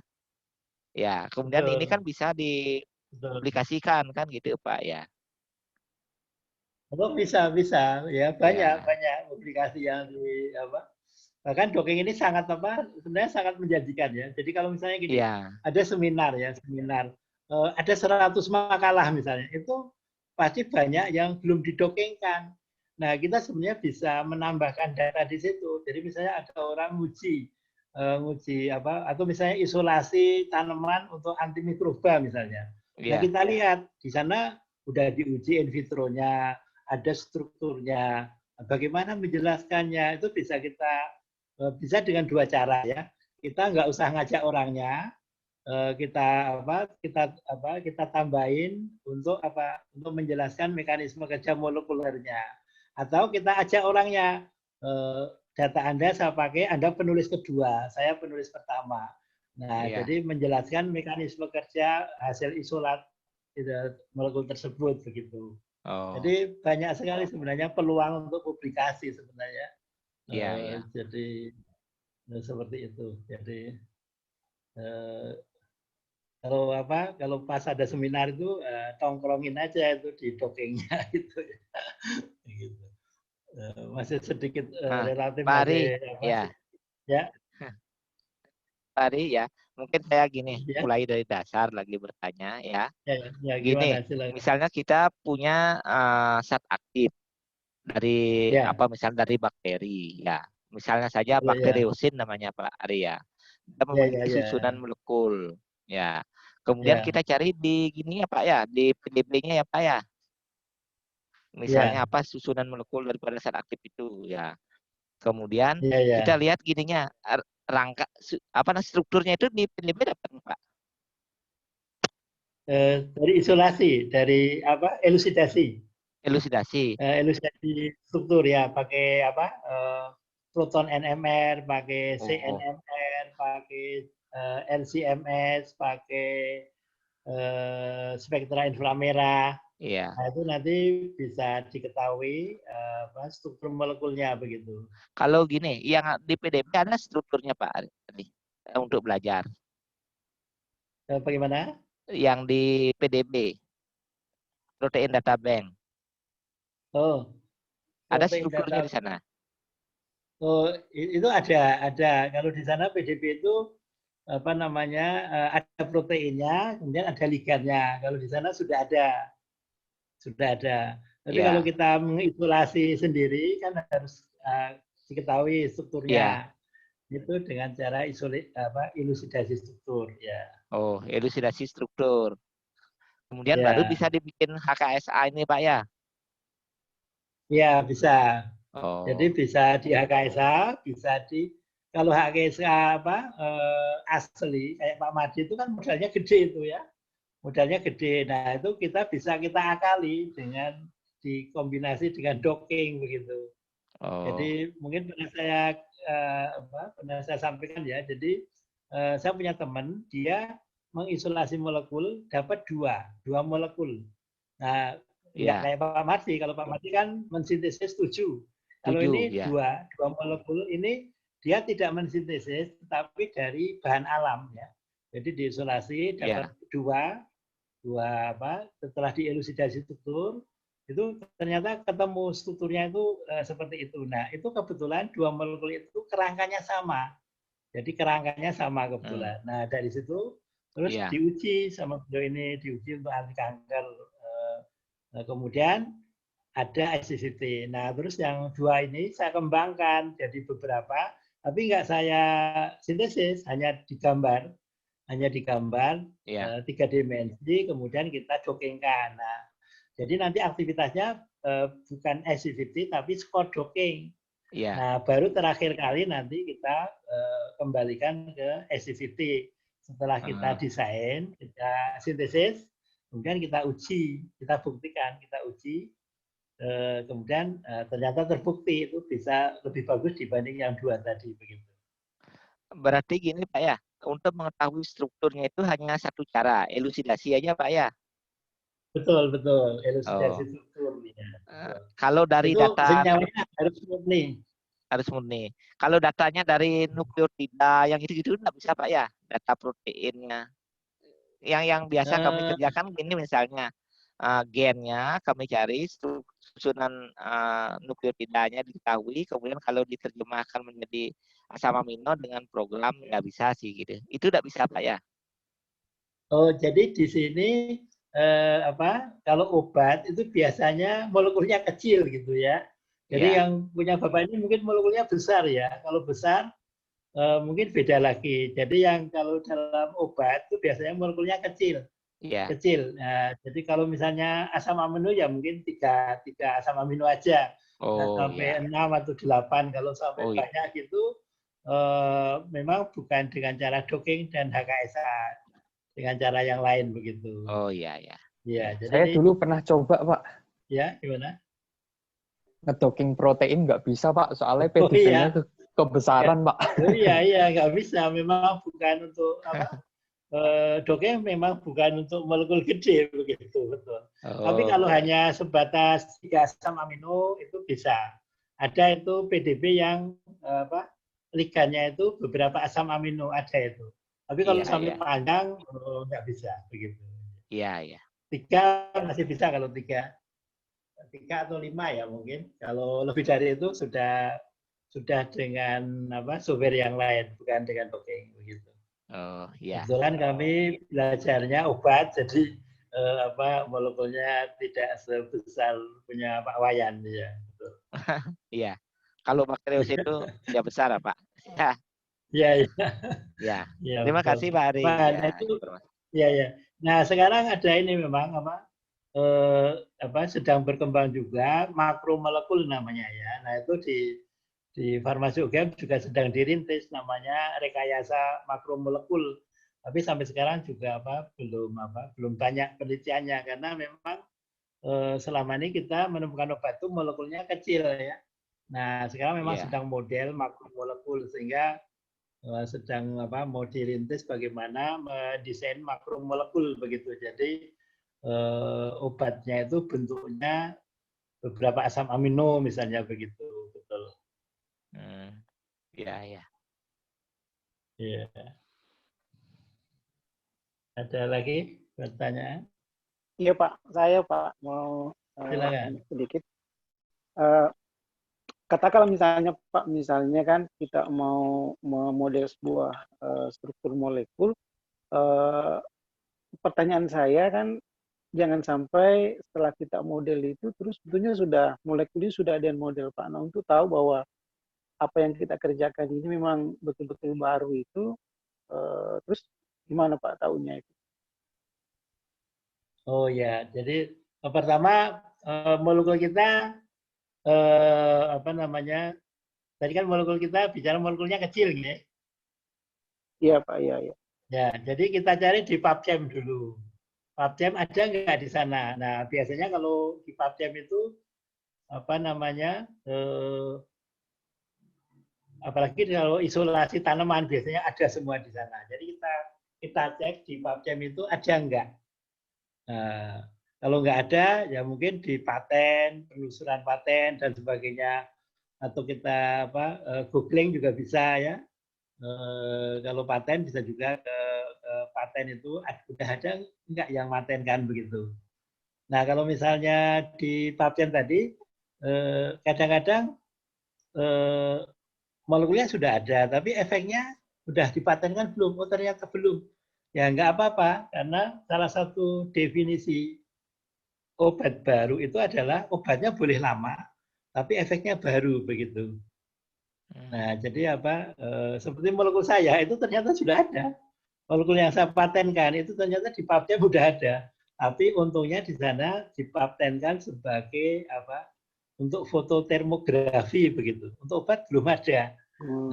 Ya, kemudian ini kan bisa dipublikasikan kan gitu Pak ya. Oh bisa ya banyak publikasi yang Bahkan docking ini sangat sebenarnya sangat menjanjikan ya. Jadi kalau misalnya gini, Iya, ada seminar ya, ada 100 makalah misalnya, itu pasti banyak yang belum didokengkan. Nah, kita sebenarnya bisa menambahkan data di situ. Jadi misalnya ada orang nguji atau misalnya isolasi tanaman untuk antimikroba misalnya. Nah, iya, kita lihat di sana udah diuji in vitronya, ada strukturnya, bagaimana menjelaskannya itu bisa dengan dua cara ya. Kita nggak usah ngajak orangnya, kita tambahin untuk menjelaskan mekanisme kerja molekulernya, atau kita ajak orangnya, data Anda saya pakai, Anda penulis kedua, saya penulis pertama. Nah, iya. jadi menjelaskan mekanisme kerja hasil isolat molekul tersebut begitu. Oh, Jadi banyak sekali sebenarnya peluang untuk publikasi sebenarnya. iya, iya. Jadi seperti itu. Jadi eh, kalau pas ada seminar itu tongkrongin aja itu di dokengnya gitu ya. Gitu. Masih sedikit Nah, relatif Pak Ari, masih ya, ya Pak Ari ya, mungkin saya gini, ya mulai dari dasar lagi bertanya ya. ya Gini, gimana silakan. misalnya kita punya zat aktif dari Ya, misalnya dari bakteri ya. Misalnya saja ya ya bakteriosin namanya Pak Ari ya. Kita ya ya memiliki susunan ya molekul ya. Kemudian ya kita cari di gini ya Pak ya, di PDB-nya ya Pak ya. Misalnya ya apa susunan molekul daripada zat aktif itu ya. Kemudian ya ya. kita lihat gininya rangka strukturnya itu di PDB dapat Pak. Dari isolasi, dari elusidasi. Elusidasi. Elusidasi struktur ya, pakai proton NMR, pakai Oh, CNMR, pakai LCMS, pakai spektra inframerah. iya. Nah, itu nanti bisa diketahui struktur molekulnya begitu. Kalau gini, yang di PDB ada strukturnya Pak Ari untuk belajar. Bagaimana? Yang di PDB, Protein Data Bank. Oh, Ada protein strukturnya data. di sana. Oh, itu ada. Kalau di sana PDB itu ada proteinnya, kemudian ada ligannya. Kalau di sana sudah ada. Tapi kalau Ya, kita mengisolasi sendiri kan harus diketahui ya. strukturnya. Itu dengan cara elusidasi struktur ya. Oh, elusidasi struktur. Kemudian baru Ya, bisa dibikin HKSA ini Pak ya. ya bisa. Jadi Oh, bisa di HKSA, bisa di kalau HKSA asli kayak Pak Madi itu kan modalnya gede itu ya. Modalnya gede. Nah, itu kita akali dengan dikombinasi dengan docking begitu. oh, Jadi mungkin pernah saya sampaikan ya. Jadi saya punya teman, dia mengisolasi molekul dapat dua molekul. Nah, nggak ya. kayak Pak Mardi. Kalau Pak Mardi kan mensintesis 7. Kalau 7 ini ya. dua molekul ini dia tidak mensintesis, tetapi dari bahan alam ya. Jadi diisolasi dapat Ya. dua setelah dielusidasi struktur itu ternyata ketemu strukturnya itu seperti itu. Nah, itu kebetulan dua molekul itu kerangkanya sama. Jadi kerangkanya sama Hmm, kebetulan. Nah, dari situ terus ya. diuji sama beliau ini, diuji untuk anti kanker. Kemudian ada ICCT. Nah, terus yang dua ini saya kembangkan jadi beberapa, tapi nggak saya sintesis, hanya digambar Ya. 3 dimensi, kemudian kita dockingkan. Nah, jadi nanti aktivitasnya bukan ICCT tapi score docking. Ya. Nah, baru terakhir kali nanti kita kembalikan ke SCVT. Setelah kita Hmm. desain, kita sintesis, kemudian kita uji, kita buktikan, kita uji, kemudian ternyata terbukti itu bisa lebih bagus dibanding yang dua tadi begitu. Berarti gini Pak ya, untuk mengetahui strukturnya itu hanya satu cara, elusidasi aja Pak ya. Betul, betul. Elusidasi Oh, struktur. Ya. kalau dari Itu data senyawanya harus murni. harus murni. Kalau datanya dari nukleotida yang gitu-gitu nggak bisa Pak ya, data proteinnya. Yang biasa kami Eh, kerjakan gini misalnya, gennya kami cari, susunan nukleotidanya diketahui, kemudian kalau diterjemahkan menjadi asam amino dengan program nggak bisa sih gitu. Itu nggak bisa Pak ya? Oh, jadi di sini kalau obat itu biasanya molekulnya kecil gitu ya. Jadi Iya. yang punya Bapak ini mungkin molekulnya besar ya. Kalau besar mungkin beda lagi. Jadi yang kalau dalam obat itu biasanya molekulnya kecil. Iya. Kecil. Nah, jadi kalau misalnya asam amino ya mungkin tiga asam amino aja. Nah, Oh sampai ya. 6 atau 8. Kalau sampai Oh ya. banyak itu memang bukan dengan cara docking dan HKSA, dengan cara yang lain begitu. Oh iya ya. Ya, Saya jadi dulu pernah coba, Pak. ya gimana? Ngedocking protein nggak bisa, Pak. Soalnya Oh PDB-nya iya, kebesaran, Pak. oh iya nggak bisa. Memang bukan untuk apa? Docking memang bukan untuk molekul gede begitu, betul. Tapi Oh kalau iya. hanya sebatas 3 asam amino itu bisa. Ada itu PDB yang ligannya itu beberapa asam amino ada itu. Tapi kalau Iya sampai ya. panjang nggak bisa begitu. Iya ya. 3 masih bisa kalau 3 atau 5 ya mungkin. Kalau lebih dari itu sudah dengan software yang lain, bukan dengan docking begitu. Oh iya. Kebetulan kami belajarnya obat, jadi molekulnya tidak sebesar punya Pak Wayan ya. Betul. Iya. Kalau bakterius itu ya besar Pak. Ya. Ya, Ya. ya, Terima betul. kasih Pak Ari. Nah, Ya, itu informasi. ya. Nah, sekarang ada ini memang sedang berkembang juga makromolekul namanya ya. Nah, itu di Farmasi UGM juga sedang dirintis namanya rekayasa makromolekul. Tapi sampai sekarang juga belum banyak penelitiannya karena memang selama ini kita menemukan obat itu molekulnya kecil ya. Nah, sekarang memang Iya. sedang model makromolekul sehingga sedang mau dirintis bagaimana mendesain makromolekul begitu. Jadi obatnya itu bentuknya beberapa asam amino misalnya begitu, betul. Iya ya. Iya. Ada lagi pertanyaan? Iya Pak, saya Pak mau Silakan. sedikit. Katakanlah misalnya Pak, misalnya kan kita mau memodel sebuah struktur molekul, pertanyaan saya kan jangan sampai setelah kita model itu terus sebetulnya sudah molekulnya sudah ada yang model Pak. Nah untuk tahu bahwa apa yang kita kerjakan ini memang betul-betul baru itu, terus gimana Pak tahunya itu? Oh ya, jadi pertama molekul kita tadi kan molekul kita bicara molekulnya kecil gitu ya. Iya Pak, iya. Ya, jadi kita cari di PubChem dulu. PubChem ada nggak di sana? Nah, biasanya kalau di PubChem itu apalagi kalau isolasi tanaman biasanya ada semua di sana. Jadi kita cek di PubChem itu ada nggak? Nah, kalau nggak ada, ya mungkin di paten, penelusuran paten dan sebagainya, atau kita googling juga bisa ya. Kalau paten bisa juga ke paten itu udah ada nggak yang matenkan begitu. Nah kalau misalnya di PubChem tadi, kadang-kadang molekulnya sudah ada, tapi efeknya sudah dipatenkan belum? Oh ternyata belum. Ya nggak apa-apa, karena salah satu definisi obat baru itu adalah obatnya boleh lama, tapi efeknya baru begitu. Nah, jadi seperti molekul saya itu ternyata sudah ada. Molekul yang saya patenkan itu ternyata di PubChem sudah ada. Tapi untungnya di sana dipatenkan sebagai untuk fototermografi begitu. Untuk obat belum ada.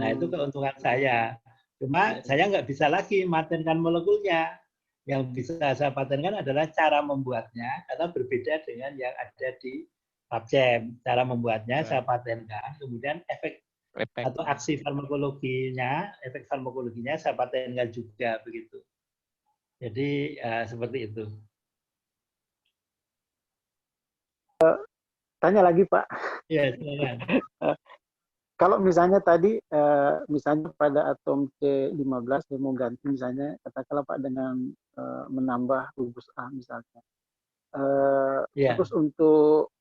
Nah, itu keuntungan saya. Cuma saya nggak bisa lagi matenkan molekulnya. Yang bisa saya patenkan adalah cara membuatnya, karena berbeda dengan yang ada di PubChem. Cara membuatnya saya patenkan, kemudian efek atau aksi farmakologinya, efek farmakologinya saya patenkan juga begitu. Jadi seperti itu. Tanya lagi Pak. Ya, silakan. Kalau misalnya tadi, misalnya pada atom C15 saya mau ganti misalnya, katakanlah Pak dengan menambah gugus A misalnya. Terus untuk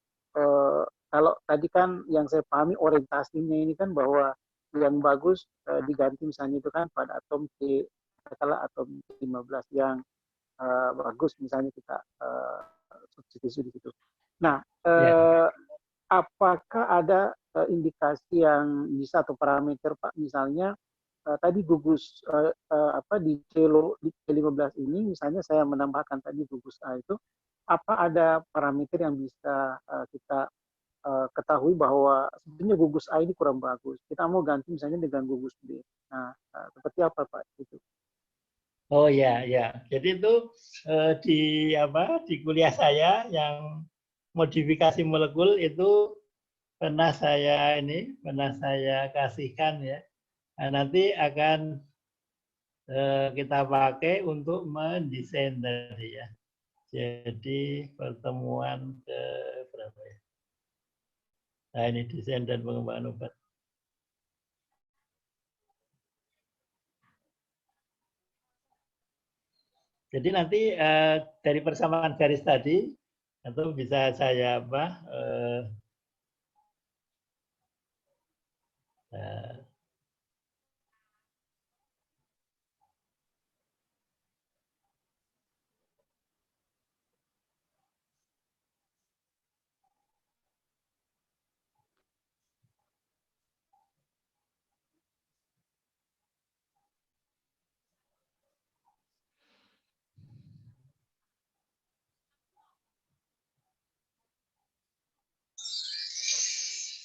kalau tadi kan yang saya pahami orientasinya ini kan bahwa yang bagus diganti misalnya itu kan pada atom T, katakanlah atom 15 yang bagus misalnya kita substitusi di situ. Nah, apakah ada indikasi yang bisa atau parameter Pak, misalnya tadi gugus di C15 ini misalnya saya menambahkan tadi gugus A itu, apa ada parameter yang bisa kita ketahui bahwa sebenarnya gugus A ini kurang bagus, kita mau ganti misalnya dengan gugus B. Nah, seperti apa Pak itu? Oh ya, ya. Jadi itu di kuliah saya yang modifikasi molekul itu pernah saya kasihkan ya. Nah, nanti akan kita pakai untuk mendesain tadi ya. Jadi pertemuan ke berapa ya? Nah, ini desain dan pengembangan obat. Jadi nanti dari persamaan garis tadi itu bisa saya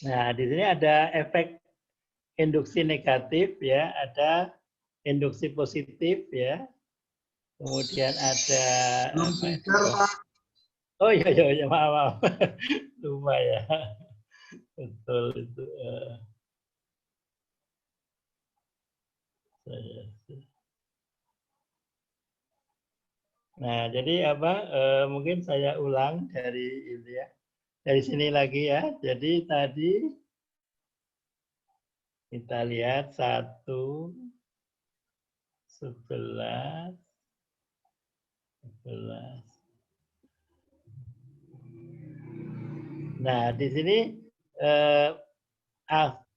Nah, di sini ada efek induksi negatif ya, ada induksi positif ya. Kemudian ada Oh iya, maaf. Lupa ya. Betul itu. Nah, jadi mungkin saya ulang dari ini ya. Dari sini lagi ya. Jadi tadi kita lihat 1, 11, 11. Nah, di sini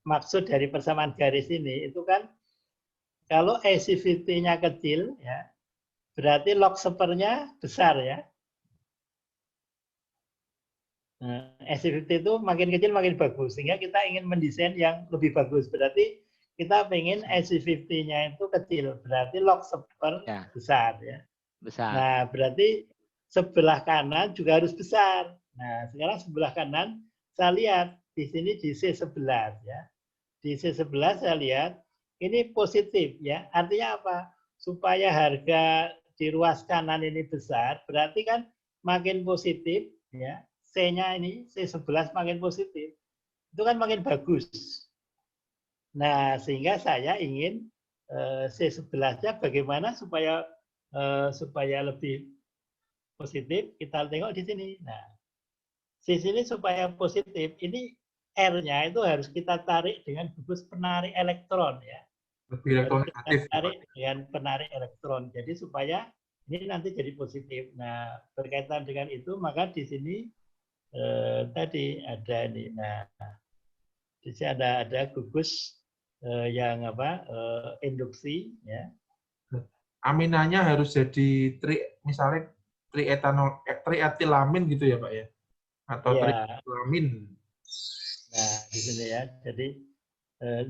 maksud dari persamaan garis ini itu kan kalau activity-nya kecil ya, berarti log sepernya besar ya. Activity itu makin kecil makin bagus, sehingga kita ingin mendesain yang lebih bagus. Berarti kita pengen activity-nya itu kecil, berarti log seper besar ya. Besar. Nah, berarti sebelah kanan juga harus besar. Nah, sekarang sebelah kanan saya lihat di sini di C11 ya. Di C11 saya lihat ini positif ya. Artinya apa? Supaya harga di ruas kanan ini besar, berarti kan makin positif ya. C-nya ini C11 makin positif. Itu kan makin bagus. Nah, sehingga saya ingin C11-nya bagaimana supaya lebih positif, kita tengok di sini. Nah, di sini supaya positif, ini R-nya itu harus kita tarik dengan gugus penarik elektron ya. Lebih elektronegatif. Tarik dengan penarik elektron. Jadi supaya ini nanti jadi positif. Nah, berkaitan dengan itu, maka di sini tadi ada ini. Nah, di sini ada gugus yang induksi ya. Aminanya harus jadi misalnya trietilamin gitu ya Pak ya, atau trietilamin. Nah di sini ya, jadi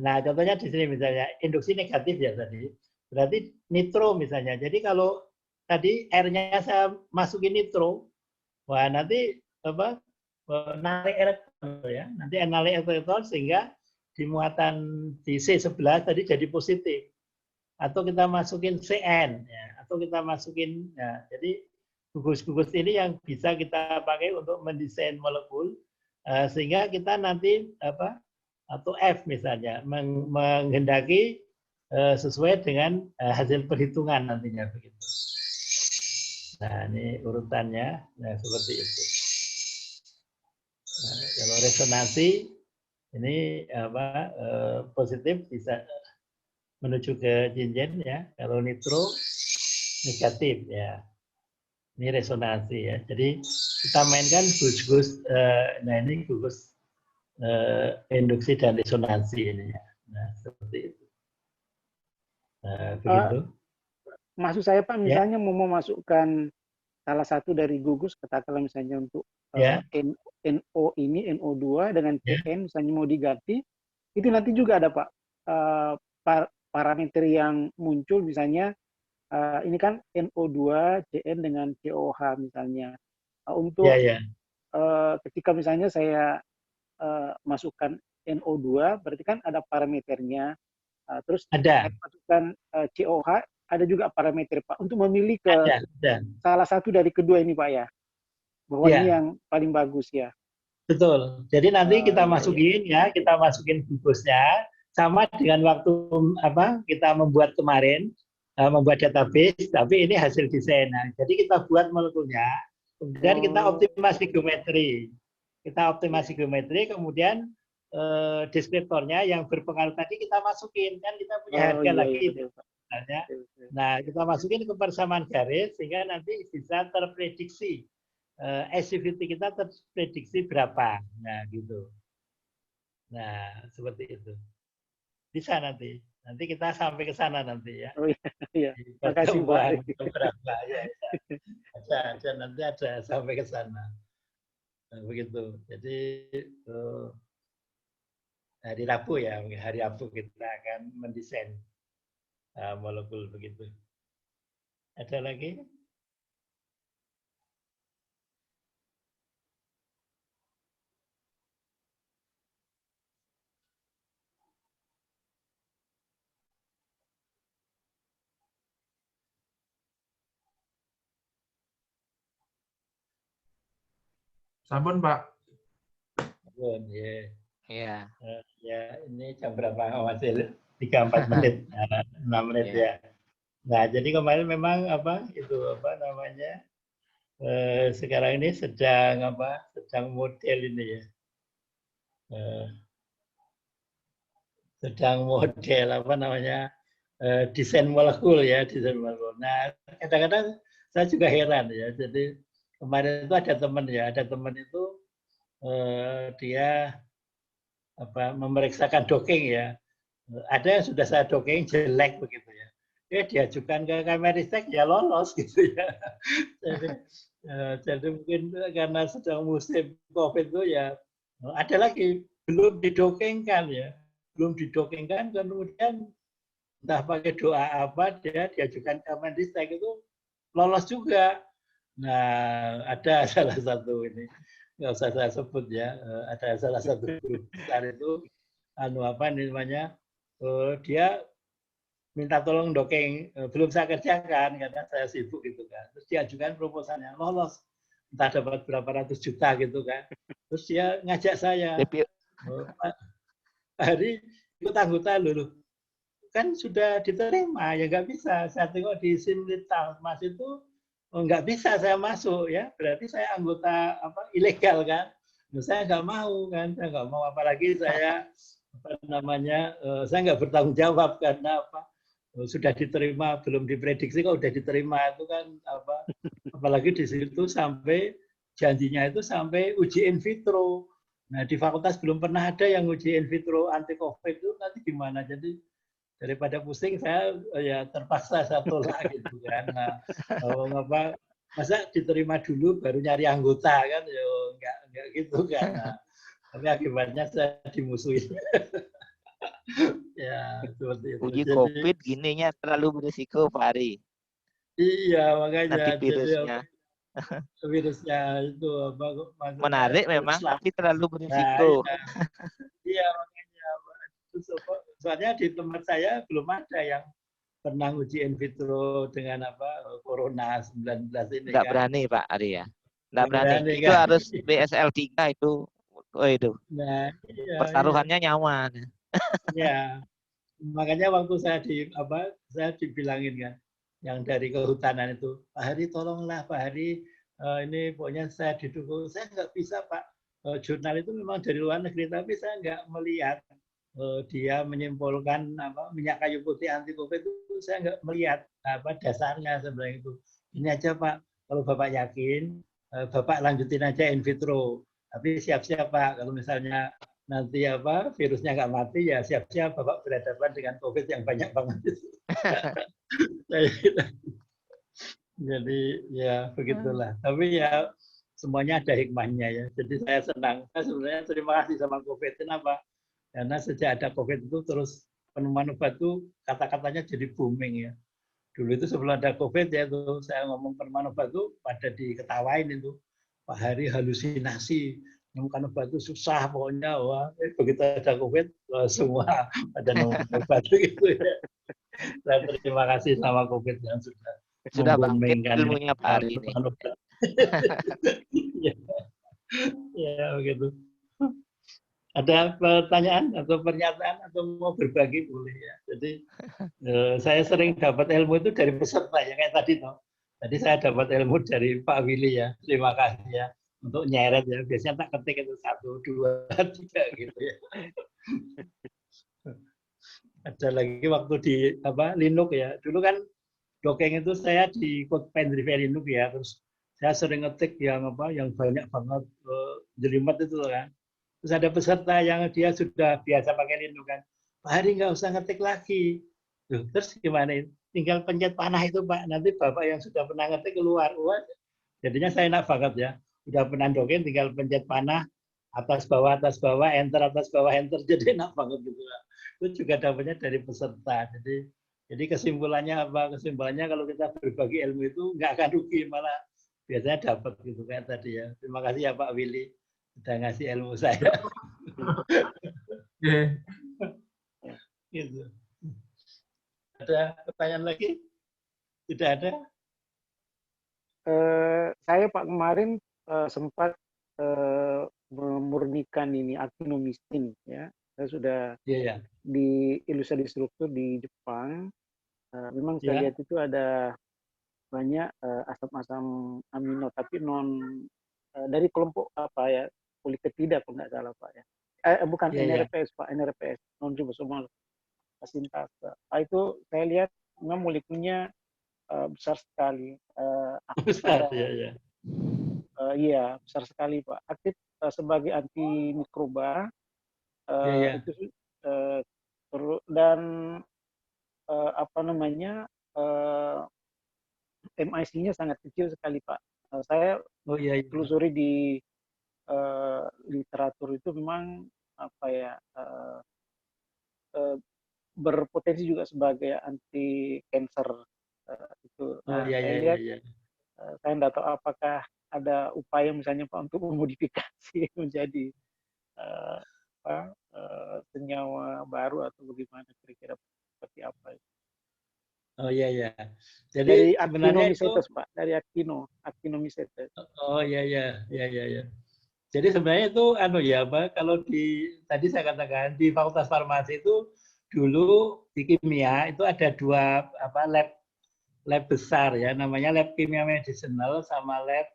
nah contohnya di sini misalnya induksi negatif ya tadi, berarti nitro misalnya. Jadi kalau tadi R-nya saya masukin nitro, wah nanti narik elektron ya, nanti narik elektron sehingga di muatan di C11 tadi jadi positif. Atau kita masukin CN ya, atau kita masukin ya, jadi gugus-gugus ini yang bisa kita pakai untuk mendesain molekul sehingga kita nanti atau F misalnya menghendaki sesuai dengan hasil perhitungan nantinya begitu. Nah, ini urutannya seperti itu. Nah, kalau resonansi ini positif bisa menuju ke jinjen ya. Kalau nitro negatif ya. Ini resonansi ya. Jadi kita mainkan gugus, nah ini gugus induksi dan resonansi ini ya. Nah, seperti itu. Begitu. Maksud saya Pak, Ya. misalnya mau memasukkan salah satu dari gugus, katakanlah misalnya untuk Ya. NO ini, NO2 dengan Ya. CN misalnya mau diganti, itu nanti juga ada Pak parameter yang muncul misalnya ini kan NO2 CN dengan COH misalnya. Untuk Ya, ya. ketika misalnya saya masukkan NO2, berarti kan ada parameternya. Terus Ada. saya masukkan COH, ada juga parameter Pak untuk memilih ke Ada. salah satu dari kedua ini Pak ya, bahwa Ya. ini yang paling bagus ya. Betul. Jadi nanti kita Iya, masukin ya, kita masukin gugusnya sama dengan waktu kita membuat kemarin, membuat database, tapi ini hasil desain. Nah, jadi kita buat molekulnya, kemudian kita optimasi geometri. Kita optimasi geometri, kemudian deskriptornya yang berpengaruh tadi kita masukin, kan kita punya harga lagi itu. Nah, kita masukin ke persamaan garis sehingga nanti bisa terprediksi. Activity kita terprediksi berapa. Nah, gitu. Nah, seperti itu. Bisa nanti. Nanti kita sampai ke sana nanti ya. Oh iya. Makasih Pak. Berapa ya. Ada nanti ada sampai ke sana. Nah, begitu. Jadi hari Rabu ya, hari Rabu kita akan mendesain molekul begitu. Ada lagi? Sampun, Pak. Sampun, ya. Iya. Ya, ini jam berapa? Oh, masih 3-4 menit, 6 menit ya. Nah, jadi kemarin memang sekarang ini sedang model ini ya. Sedang model desain molekul ya, desain molekul. Nah, kadang-kadang saya juga heran ya. Jadi kemarin itu ada teman itu dia memeriksakan docking ya. Ada yang sudah saya docking jelek begitu ya. Diajukan ke Kemenristek ya lolos gitu ya. Jadi mungkin karena sedang musim COVID itu ya ada lagi belum didokengkan ya. Belum didokengkan kemudian entah pakai doa apa dia diajukan ke Kemenristek itu lolos juga. Nah, ada salah satu ini nggak usah saya sebut ya, ada salah satu grup besar itu dia minta tolong docking, belum saya kerjakan karena saya sibuk gitu kan. Terus diajukan proposalnya lolos, entah dapat berapa ratus juta gitu kan. Terus dia ngajak saya, Pak Hari ikut anggota dulu, kan sudah diterima ya nggak bisa. Saya tengok di Simlital Mas itu nggak bisa saya masuk ya, berarti saya anggota ilegal kan. Saya nggak mau kan, saya nggak mau, apalagi saya saya nggak bertanggung jawab karena sudah diterima, belum diprediksi kok udah diterima itu kan apalagi di situ sampai janjinya itu sampai uji in vitro. Nah, di fakultas belum pernah ada yang uji in vitro anti COVID itu, nanti gimana? Jadi daripada pusing saya ya terpaksa saya tolak gitu kan. Nah, masa diterima dulu baru nyari anggota kan? Ya enggak gitu kan. Nah, tapi akibatnya saya dimusuhin. Ya, seperti itu. Uji COVID gininya terlalu berisiko, Pak Ari. Iya, makanya. Nanti virusnya. Virusnya itu menarik memang, tapi terlalu berisiko. Nah, iya, makanya. Soalnya di tempat saya belum ada yang pernah uji in vitro dengan Corona 19 ini. Nggak berani, Pak Ari ya. Nggak berani. Itu kan? harus BSL 3 itu. Oh itu. Nah, iya, pertaruhannya nyawa. Ya, makanya waktu saya dibilangin kan, yang dari kehutanan itu, Pak Hari tolonglah Pak Hari, ini pokoknya saya didukung. Saya nggak bisa Pak, jurnal itu memang dari luar negeri, tapi saya nggak melihat dia menyimpulkan minyak kayu putih anti COVID itu, saya nggak melihat dasarnya sebenarnya itu. Ini aja Pak, kalau Bapak yakin Bapak lanjutin aja in vitro. Tapi siap-siap Pak, kalau misalnya nanti virusnya nggak mati, ya siap-siap Bapak berhadapan dengan COVID yang banyak banget. Jadi ya begitulah. Tapi ya semuanya ada hikmahnya ya. Jadi saya senang. Saya sebenarnya terima kasih sama COVID. Kenapa? Karena sejak ada COVID itu terus penemuan obat itu kata-katanya jadi booming ya. Dulu itu sebelum ada COVID ya itu saya ngomong penemuan obat itu pada diketawain itu. Pak Hari halusinasi, menemukan obat itu susah pokoknya. Wah, begitu ada COVID, semua pada nemukan obat gitu ya. Saya terima kasih sama COVID yang Sudah bangkit membumingkan ilmunya Pak Hari ini. Ya begitu. Ada pertanyaan atau pernyataan atau mau berbagi boleh ya. Jadi saya sering dapat ilmu itu dari peserta ya kayak tadi toh. Tadi saya dapat ilmu dari Pak Willy ya. Terima kasih ya untuk nyeret ya. Biasanya tak ketik itu 1, 2, 3 gitu ya. Ada lagi waktu di Linux ya. Dulu kan dokeng itu saya di code pendrive Linux ya. Terus saya sering ngetik yang yang banyak banget jelimet itu kan. Terus ada peserta yang dia sudah biasa pakai Linux kan. Pak Hari nggak usah ngetik lagi. Loh, terus gimana? Tinggal pencet panah itu Pak. Nanti Bapak yang sudah pernah ngetik keluar. Wah, jadinya saya enak banget ya. Udah pernah dokeng tinggal pencet panah atas bawah, enter, atas bawah, enter. Jadi enak banget gitu. Itu juga dapatnya dari peserta. Jadi kesimpulannya apa? Kesimpulannya kalau kita berbagi ilmu itu nggak akan rugi, malah biasanya dapat gitu kayak tadi ya. Terima kasih ya Pak Willy sudah ngasih ilmu saya. Gitu. Ada pertanyaan lagi? Tidak ada? Saya Pak kemarin sempat memurnikan ini actinomycin ya. Saya sudah di ilustrasi struktur di Jepang. Memang saya lihat itu ada banyak asam-asam amino tapi non dari kelompok poliketida kalau nggak salah Pak ya. Bukan NRPS Pak, NRPS non ribosomal sintase. Itu saya lihat memang molekulnya besar sekali. Besar iya besar sekali Pak. Aktif sebagai antimikroba itu dan MIC-nya sangat kecil sekali Pak. Saya telusuri di literatur itu memang berpotensi juga sebagai anti cancer itu. Saya lihat saya tidak tahu apakah ada upaya misalnya Pak untuk memodifikasi menjadi senyawa baru atau bagaimana kira-kira seperti apa itu. Oh iya. Jadi dari actinomycetes Pak, dari actinomycetes. Oh iya. Jadi sebenarnya itu kalau tadi saya katakan di Fakultas Farmasi itu dulu di kimia itu ada dua lab besar ya, namanya lab kimia medicinal sama lab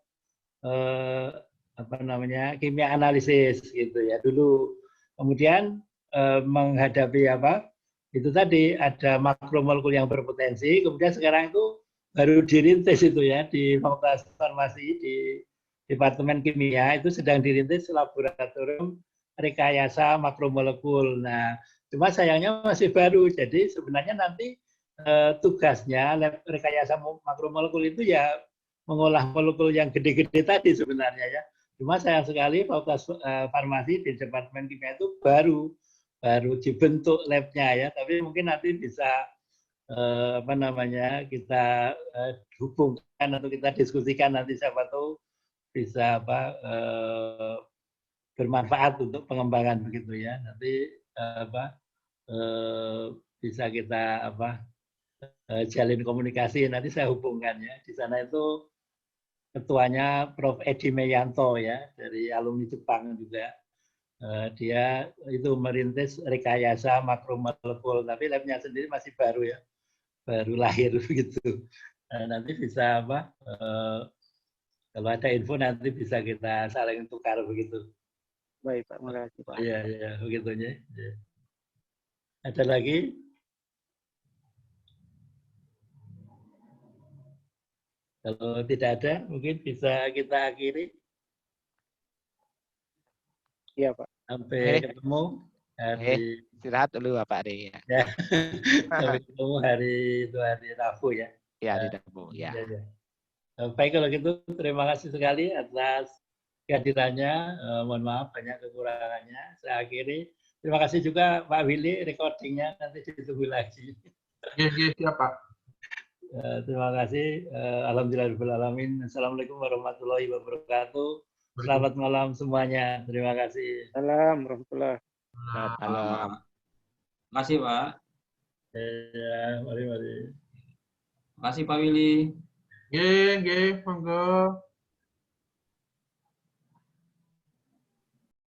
kimia analisis gitu ya dulu. Kemudian menghadapi itu tadi ada makromolekul yang berpotensi, kemudian sekarang itu baru dirintis itu ya di Fakultas Farmasi di Departemen Kimia itu sedang dirintis laboratorium rekayasa makromolekul. Nah, cuma sayangnya masih baru, jadi sebenarnya nanti tugasnya lab rekayasa makromolekul itu ya mengolah molekul yang gede-gede tadi sebenarnya ya. Cuma sayang sekali Fakultas Farmasi di Departemen Kimia itu baru dibentuk labnya ya, tapi mungkin nanti bisa kita hubungkan atau kita diskusikan nanti siapa tahu bisa bermanfaat untuk pengembangan begitu ya. Nanti bisa kita jalin komunikasi, nanti saya hubungkan ya. Di sana itu ketuanya Prof. Edi Meyanto ya dari alumni Jepang juga. Dia itu merintis rekayasa makromolekul, tapi labnya sendiri masih baru ya, baru lahir begitu. Nanti bisa kalau ada info nanti bisa kita saling tukar begitu. Baik Pak, makasih Pak. Iya begitu ya. Ada lagi? Kalau tidak ada, mungkin bisa kita akhiri. Iya, Pak. Sampai ketemu hari Istirahat dulu Bapak Ade ya. ya. Sampai ketemu hari Rabu ya. Ya, di Rabu ya. Ya. Baik kalau gitu, terima kasih sekali atas kehadirannya. Mohon maaf banyak kekurangannya. Saya akhiri. Terima kasih juga Pak Willy, recordingnya nanti ditunggu lagi. Iya, siap Pak. Terima kasih. Alhamdulillahirrahmanirrahim. Assalamualaikum warahmatullahi wabarakatuh. Selamat malam semuanya. Terima kasih. Salam warahmatullahi. Malam. Terima kasih Pak. Ya, mari. Terima kasih Pak Willy. Nggih, monggo.